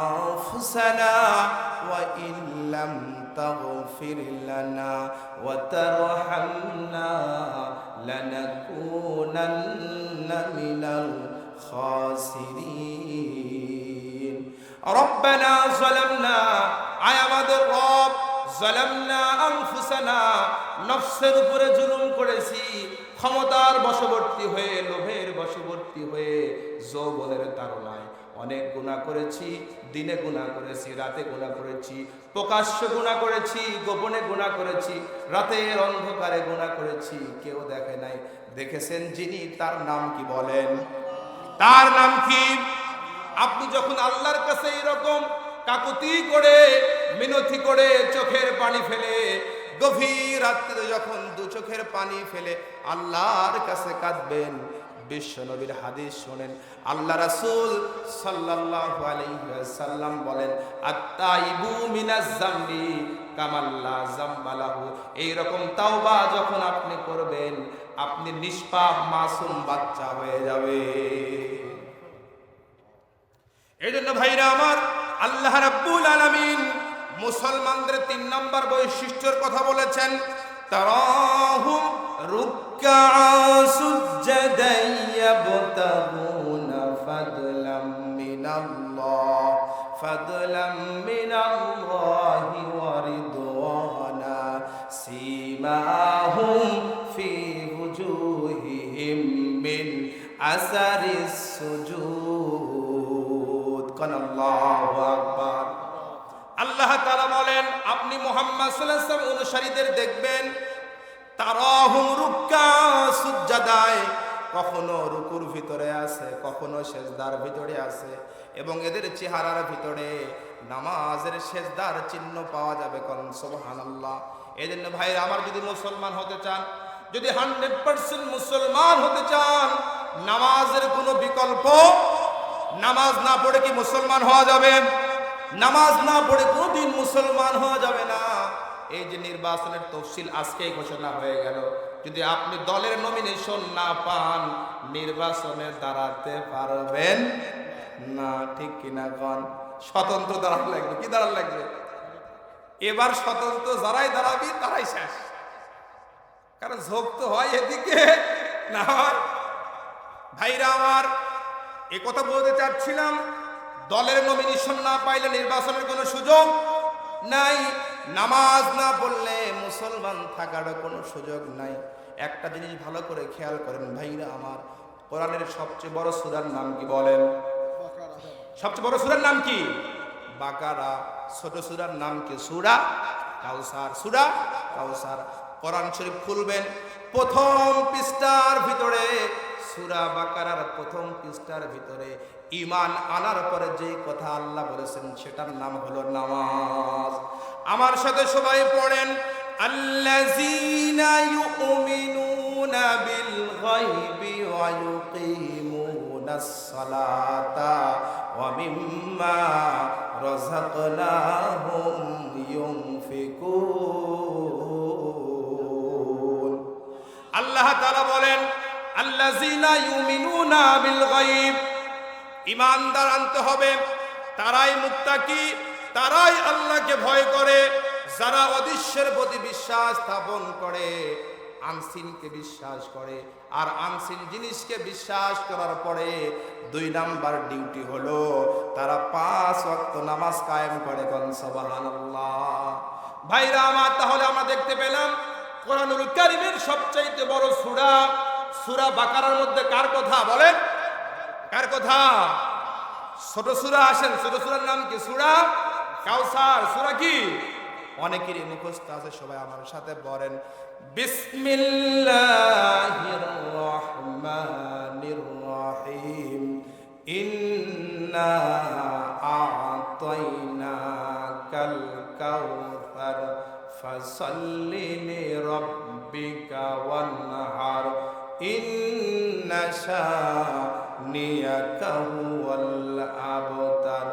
আনফুসানা ওয়া ইল্লাম তাগফির লানা ওয়া তারহামনা লানাকুনান্না মিনাল খাসিরিন। রব্বানা যালামনা, আয় আমাদের রব, যালামনা আনফুসানা, নফসের উপরে জুলুম করেছি, ক্ষমতার বশবর্তী হয়ে, লোভের বশবর্তী হয়ে, যৌবনের তাড়নায় অনেক গুনাহ করেছি, দিনে গুনাহ করেছি, রাতে গুনাহ করেছি, প্রকাশ্য গুনাহ করেছি, গোপনে গুনাহ করেছি, রাতের অন্ধকারে গুনাহ করেছি, কেউ দেখে নাই, দেখেছেন যিনি, তার নাম কি বলেন? তার নাম কি? আপনি যখন আল্লাহর কাছে এরকম কাকুতি করে, মিনতি করে, চোখের পানি ফেলে, গভীর রাত্রিতে যখন দু চোখের পানি ফেলে আল্লাহর কাছে কাঁদবেন, বিশ্ব নবীর হাদিস শোনেন, আল্লাহ রাসূল সাল্লাল্লাহু আলাইহি ওয়াসাল্লাম বলেন, আত-তাইবু মিনাজ যামবি কামাল্লা যামবা লাহু। এইরকম তাওবা যখন আপনি করবেন, আপনি নিষ্পাপ মাসুম বাচ্চা হয়ে যাবে। এই জন্য ভাইরা আমার, আল্লাহ রাব্বুল আলামিন মুসলমানদের 3 নম্বর বৈশিষ্ট্যের কথা বলেছেন, তারাহুম রুকআ সুজদান ইয়াবতাগুনা ফাদলাম মিনাল্লাহ, ফাদলাম মিনাল্লাহি ওয়া রিদওয়ানা, সীমাহুম ফি wujuhihim মিন আসারিস সুজুদ। আল্লাহু আকবার। আল্লাহ তাআলা বলেন, আপনি মুহাম্মদ সাল্লাল্লাহু আলাইহি ওয়াসাল্লাম অনুসারীদের দেখবেন, তারাহুম রুকআ সুজদায়, কখনো রুকুর ভিতরে আছে, কখনো সেজদার ভিতরে আছে, এবং এদের চেহারার ভিতরে নামাজের সেজদার চিহ্ন পাওয়া যাবে। কোন সুবহানাল্লাহ। এজন্য ভাই আমার, যদি মুসলমান হতে চান, যদি 100% মুসলমান হতে চান, নামাজের কোনো বিকল্প, নামাজ না পড়ে কি মুসলমান হওয়া যাবে? নামাজ না পড়ে কোনদিন মুসলমান হওয়া যাবে না। এই যে নির্বাচনের তফসিল আজকেই ঘোষণা হয়ে গেল, যদি আপনি দলের নমিনেশন না পান, নির্বাচনে দাঁড়াতে পারবেন না, ঠিক কিনা কোন? স্বতন্ত্র দাঁড়ান লাগবে। কি দাঁড়ান লাগবে? এবার স্বতন্ত্র যারাই দাঁড়াবি তারাই শেষ, কারণ ঝোঁক তো হয় এদিকে না হয়। ভাইরা আমার, এ কথা বলতে চাচ্ছিলাম, দলের নমিনেশন না পাইলে নির্বাচনের কোনো সুযোগ নাই, নামাজ না পড়লে মুসলমান থাকার কোনো সুযোগ নাই। একটা জিনিস ভালো করে খেয়াল করেন ভাইরা আমার, কোরআনের সবচেয়ে বড় সূরার নাম কি বলেন? সবচেয়ে বড় সূরার নাম কি? বাকারা। ছোট সূরার নাম কি? সূরা কাউসার। সূরা কাউসার। কোরআন শরীফ খুলবেন, প্রথম পৃষ্ঠার ভিতরে, সূরা বাকারার প্রথম পৃষ্ঠার ভিতরে ঈমান আনার পরে যে কথা আল্লাহ বলেছেন, সেটার নাম হলো নামাজ। আমার সাথে সবাই পড়েন, আল্লাযীনা ইউমিনুনা বিল গায়বি ওয়া ইউকিমুনাস সালাতা ওয়া মিম্মা রাযাকনাহুম ইউনফিকুন। আল্লাহ তাআলা বলেন, আল্লাযীনা ইউমিনুনা বিল গায়ব, ঈমানদার আনতে হবে, তারাই মুত্তাকি, তারাই আল্লাহকে ভয় করে, যারা অদৃশ্যের প্রতি বিশ্বাস স্থাপন করে, আনসিনকে বিশ্বাস করে। আর আনসিন জিনিসকে বিশ্বাস করার পরে 2 নাম্বার ডিউটি হলো, তারা 5 ওয়াক্ত নামাজ কায়েম করে। কোন সুবহানাল্লাহ। ভাইরা আমার, তাহলে আমরা দেখতে পেলাম কোরআনুল কারীমের সবচাইতে বড় সূরা সূরা বাকারার মধ্যে কার কথা বলেন? কার কথা? ছোট সূরা আসেন, ছোট সূরার নাম কি? সূরা কাউসার। সূরা কি? অনেকেরই মুখস্থ আছে, সবাই আমার সাথে বলেন বিসমিল্লাহির রহমানির রহিম। ইন্না আ'তাইনাকাল কাউসার ফাসাল্লি লিরাব্বিকা ওয়ানহার ইন্না শানিয়াকা হুয়াল আবতার।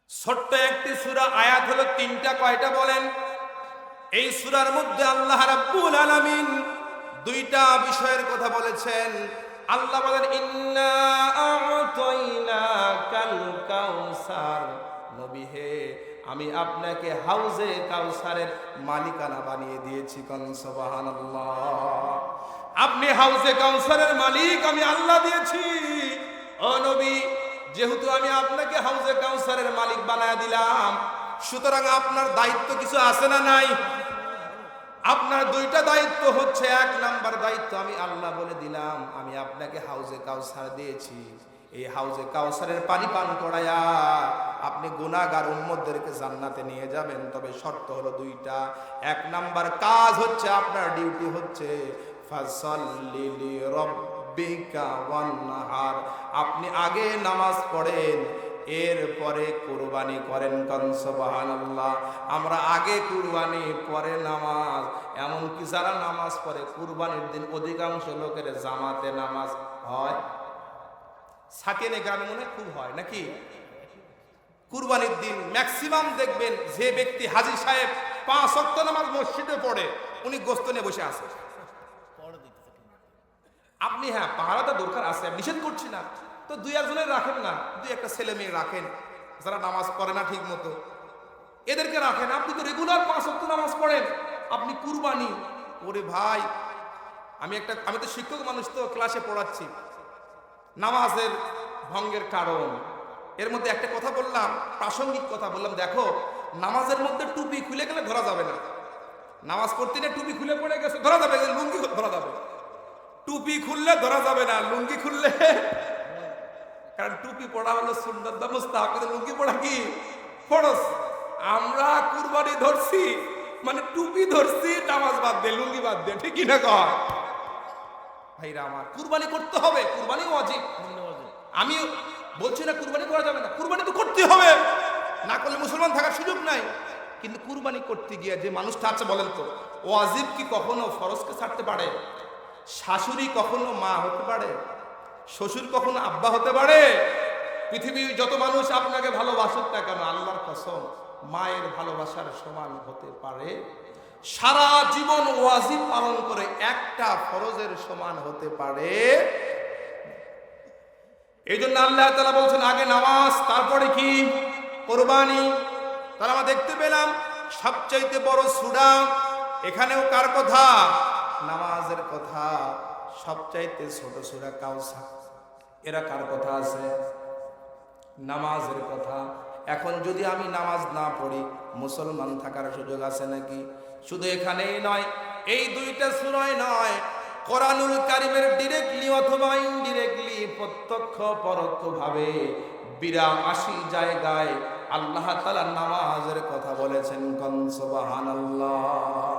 ছোট্ট একটি সূরা, আয়াত হলো 3টা। কয়টা বলেন? এই সূরার মধ্যে আল্লাহ রাব্বুল আলামিন 2টা বিষয়ের কথা বলেছেন। আল্লাহ বলেন ইন্না আ'তাইনাকাল কাউসার, নবী হে আমি আপনাকে হাউজে কাউসারের মালিকানা বানিয়ে দিয়েছি। কোন সুবহানাল্লাহ। আপনি হাউজে কাউসারের মালিক আমি আল্লাহ দিয়েছি। ও নবী, যেহেতু আমি আপনাকে হাউজে কাউসারের মালিক বানায় দিলাম, সুতরাং আপনার দায়িত্ব কিছু আছে না নাই? আপনার 2টা দায়িত্ব হচ্ছে, 1 নাম্বার দায়িত্ব আমি আল্লাহ বলে দিলাম আমি আপনাকে হাউজে কাউসার দিয়েছি, এই হাউজে কাউসারের পানি পান করায়া আপনি গুনাহগার উম্মতদেরকে জান্নাতে নিয়ে যাবেন। তবে শর্ত হলো 2টা। 1 নাম্বার কাজ হচ্ছে, আপনার ডিউটি হচ্ছে ফাসাল্লি লিরাব্বিকা ওয়ানহার, আপনি আগে নামাজ পড়েন, এরপরে কুরবানি করেন। কোন সুবহানাল্লাহ। আমরা আগে কুরবানি পরে নামাজ, এমনকি যারা নামাজ পড়ে কুরবানির দিন অধিকাংশ লোকের জামাতে নামাজ হয়। সাকিনে গ্রামে মনে খুব হয় নাকি? কুরবানির দিন ম্যাক্সিমাম দেখবেন যে ব্যক্তি হাজী সাহেব 5 ওয়াক্ত নামাজ মসজিদে পড়ে, উনি গোস্ত নিয়ে বসে আছে। আপনি হ্যাঁ পাহারাটা দরকার আছে, আমি নিষেধ করছি না, তো 2-1 রাখেন না, 2-1টা ছেলে মেয়ে রাখেন যারা নামাজ পড়ে না ঠিক মতো, এদেরকে রাখেন। আপনি তো রেগুলার 5 ওয়াক্ত নামাজ পড়েন, আপনি কুরবানি। ওরে ভাই, আমি তো শিক্ষক মানুষ, তো ক্লাসে পড়াচ্ছি নামাজের ভঙ্গের কারণ। এর মধ্যে একটা কথা বললাম, প্রাসঙ্গিক কথা বললাম, দেখো নামাজের মধ্যে টুপি খুলে গেলে ধরা যাবে না। নামাজ পড়তে নিয়ে টুপি খুলে পড়ে গেছে ধরা যাবে, লুঙ্গি ধরা যাবে। টুপি খুললে ধরা যাবে না, লুঙ্গি খুললে, কারণ টুপি পড়া হলো সুন্নাত বা মুস্তাহাব, কিন্তু লুঙ্গি পড়া কি ফরজ। আমরা কুরবানি ধরছি মানে টুপি ধরছি, নামাজ বাদ দিয়ে, লুঙ্গি বাদ দিয়ে, ঠিক না কয়? ভাইরা আমার, কুরবানি করতে হবে, কুরবানি ওয়াজিব। আমি বলছি না কুরবানি করা যাবে না, কুরবানি তো করতে হবে, না করলে মুসলমান থাকার সুযোগ নাই। কিন্তু কুরবানি করতে গিয়ে যে মানুষটা আছে, বলেন তো ওয়াজিব কি কখনো ফরজকে ছাড়তে পারে? শাশুড়ি কখনো মা হতে পারে? শ্বশুর কখনো আব্বা হতে পারে? পৃথিবীর যত মানুষ আপনাকে ভালোবাসুক না কেন, আল্লাহর কসম মায়ের ভালোবাসার সমান হতে পারে? সারা জীবন ওয়াজিব পালন করে একটা ফরজের সমান হতে পারে? এই জন্য আল্লাহ তাআলা বলছেন আগে নামাজ, তারপরে কি? কোরবানি। তাহলে আমরা দেখতে পেলাম সবচাইতে বড় সূরা, এখানেও কার কথা? নামাজের কথা। সবচাইতে ছোট সূরা কাউসার, এরা কার কথা আছে? নামাজের কথা। এখন যদি আমি নামাজ না পড়ি, মুসলমান থাকার সুযোগ আছে নাকি? শুধু এখানেই নয়, এই 2টা সূরায় নয়, কোরআনুল কারীমের ডিরেক্টলি অথবা ইনডিরেক্টলি, প্রত্যক্ষ পরোক্ষ ভাবে 82 জায়গায় আল্লাহ তাআলা নামাজের কথা বলেছেন। কোন সুবহানাল্লাহ।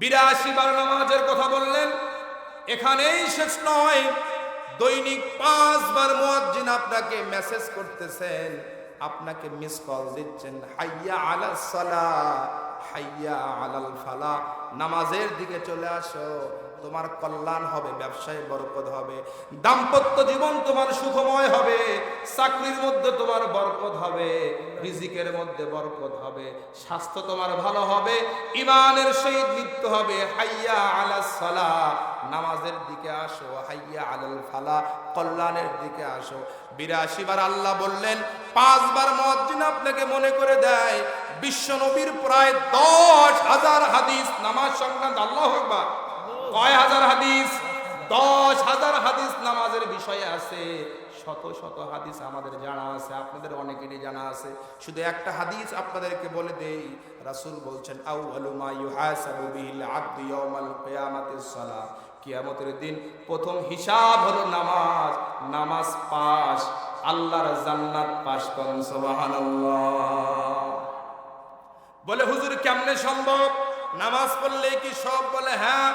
82 বার নামাজের কথা বললেন। এখানেই শেষ নয়, দৈনিক 5 বার মুয়াজ্জিন আপনাকে মেসেজ করতেছেন, আপনাকে মিস কল দিচ্ছেন, হাইয়া আলাস সালাহ, হাইয়া আলাল ফালাহ, নামাজের দিকে চলে আসো, তোমার কল্যাণ হবে, ব্যবসায় বরকত হবে, দাম্পত্য জীবন তোমার সুখময় হবে, চাকরির মধ্যে তোমার বরকত হবে, রিজিকের মধ্যে বরকত হবে, স্বাস্থ্য তোমার ভালো হবে, ঈমানের সহিত মৃত্যু হবে। হাইয়া আলাস সালাহ, নামাজের দিকে আসো, হাইয়া আলাল ফালাহ, কল্যাণের দিকে আসো। 82 বার আল্লাহ বললেন। 5 বার মুয়াজ্জিন আপনাকে মনে করে দেয়। বিশ্ব নবীর প্রায় 10,000 হাদিস নামাজ সংক্রান্ত। আল্লাহু আকবার। কয় হাজার হাদিস? 10,000 হাদিস নামাজের বিষয়ে আছে। শত শত হাদিস আমাদের জানা আছে, আপনাদের অনেকেরই জানা আছে। শুধু একটা হাদিস আপনাদেরকে বলে দেই, রাসূল বলছেন আউয়ালু মা ইউহাসাবু বিহিল আবদু ইয়াউমাল কিয়ামাতিস সালাহ। কিয়ামতের দিন প্রথম হিসাব হলো নামাজ। নামাজ পাস, আল্লাহর জান্নাত পাস করুন, সুবহানাল্লাহ। বলে হুজুর কেমনে সম্ভব, নামাজ পড়লে কি সব? বলে হ্যাঁ।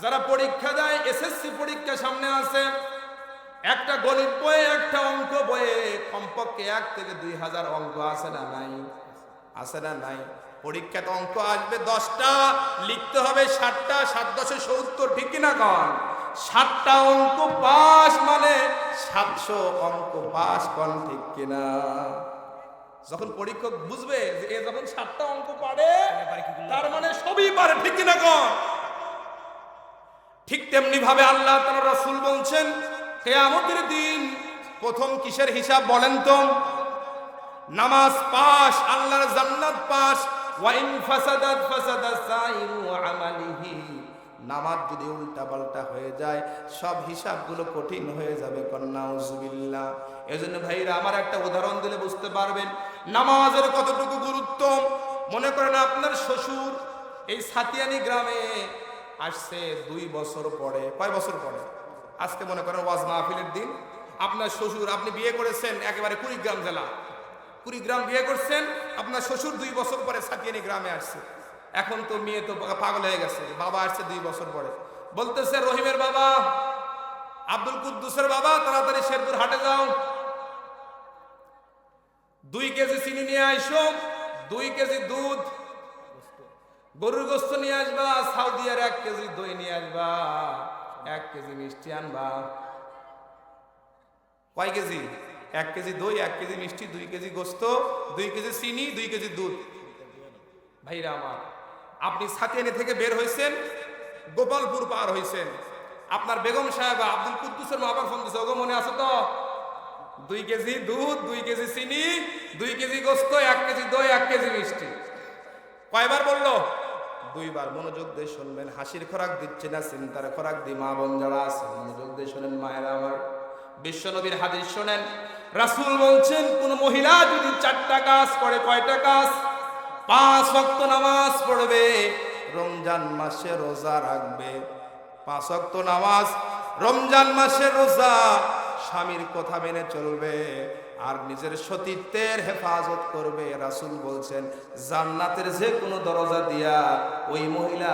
যারা পরীক্ষা দেয়, এসএসসি পরীক্ষা সামনে আছে, একটা গণিত বইয়ে, একটা অঙ্ক বইয়ে কমপক্ষে 1 থেকে 2000 অঙ্ক আছে না নাই? আছে না নাই? পরীক্ষাতে অঙ্ক আসবে 10টা, লিখতে হবে 60টা, 7 10 70, ঠিক কিনা কন? 60টা অঙ্ক পাস মানে 700 অঙ্ক পাস, কন ঠিক কিনা? যখন পরীক্ষক বুঝবে যে এ যখন 7টা অঙ্ক পারে, তার মানে সবই পারে, ঠিক কিনা কন? ঠিক তেমনি ভাবে আল্লাহ তাআলা, রাসূল বলছেন কিয়ামতের দিন প্রথম কিসের হিসাব বলেন তো? নামাজ পাস, আল্লাহর জান্নাত পাস। ওয়া ইন ফাসাদাত ফাসাদা সাইরু আমালিহি। নামাজ যদি উল্টা পাল্টা হয়ে যায়, সব হিসাবগুলো কঠিন হয়ে যাবে, নাউজুবিল্লাহ। এজন্য ভাইরা, আমার একটা উদাহরণ দিলে বুঝতে পারবেন নামাজের কতটুকু গুরুত্ব। মনে করেন আপনার শ্বশুর এই সাতিয়ানি গ্রামে আসছে 2 বছর পরে। কয় বছর পরে? আজকে মনে করেন ওয়াজ মাহফিলের দিন, আপনার শ্বশুর, আপনি বিয়ে করেছেন একেবারে কুড়িগ্রাম জেলা, কুড়িগ্রাম বিয়ে করছেন, আপনার শ্বশুর 2 বছর পরে সাতিয়ানি গ্রামে আসছে। এখন তো মেয়ে তো পাগল হয়ে গেছে, বাবা আসছে 2 বছর পরে, বলতেছে রহিমের বাবা, আব্দুল কুদ্দুসের বাবা, তাড়াতাড়ি শেরপুর হাটে যাও, 2 কেজি চিনি নিয়ে আইসো, 2 কেজি দুধ, গরুর গোস্ত নিয়ে আসবা, সাউদিয়ার 1 কেজি দই নিয়ে আসবা, 1 কেজি মিষ্টি আনবা। কয় কেজি? 1 কেজি দই, 1 কেজি মিষ্টি, 2 কেজি গোস্ত, 2 কেজি চিনি, 2 কেজি দুধ। ভাইরা আমার, আপনি সাতিয়ানি থেকে বের হয়েছেন, গোপালপুর পার হয়েছেন, আপনার বেগম সাহেব আব্দুল কুদ্দুসের মা বাবা ফোন দিছে, ওগো মনে আছে তো? 2 কেজি দুধ, 2 কেজি চিনি, 2 কেজি গোস্ত, 1 কেজি দই, 1 কেজি মিষ্টি। কয়বার বললো? 2 বার। মনোযোগ দিয়ে শুনবেন, হাসির খোরাক দিচ্ছে না, চিন্তার খোরাক দি মা বোন যারা আছে, মনোযোগ দিয়ে শোনেন মায়েরা আমার। বিশ্ব নবীর হাদিস শোনেন, রাসূল বলছেন কোন মহিলা যদি 4টা কাজ করে, কয়টা কাজ? 5 ওয়াক্ত নামাজ পড়বে, রমজান মাসে রোজা রাখবে, 5 ওয়াক্ত নামাজ, রমজান মাসে রোজা, স্বামীর কথা মেনে চলবে, আর নিজের সতীত্বের হেফাজত করবে। রাসূল বলছেন জান্নাতের যে কোনো দরজা দিয়া ওই মহিলা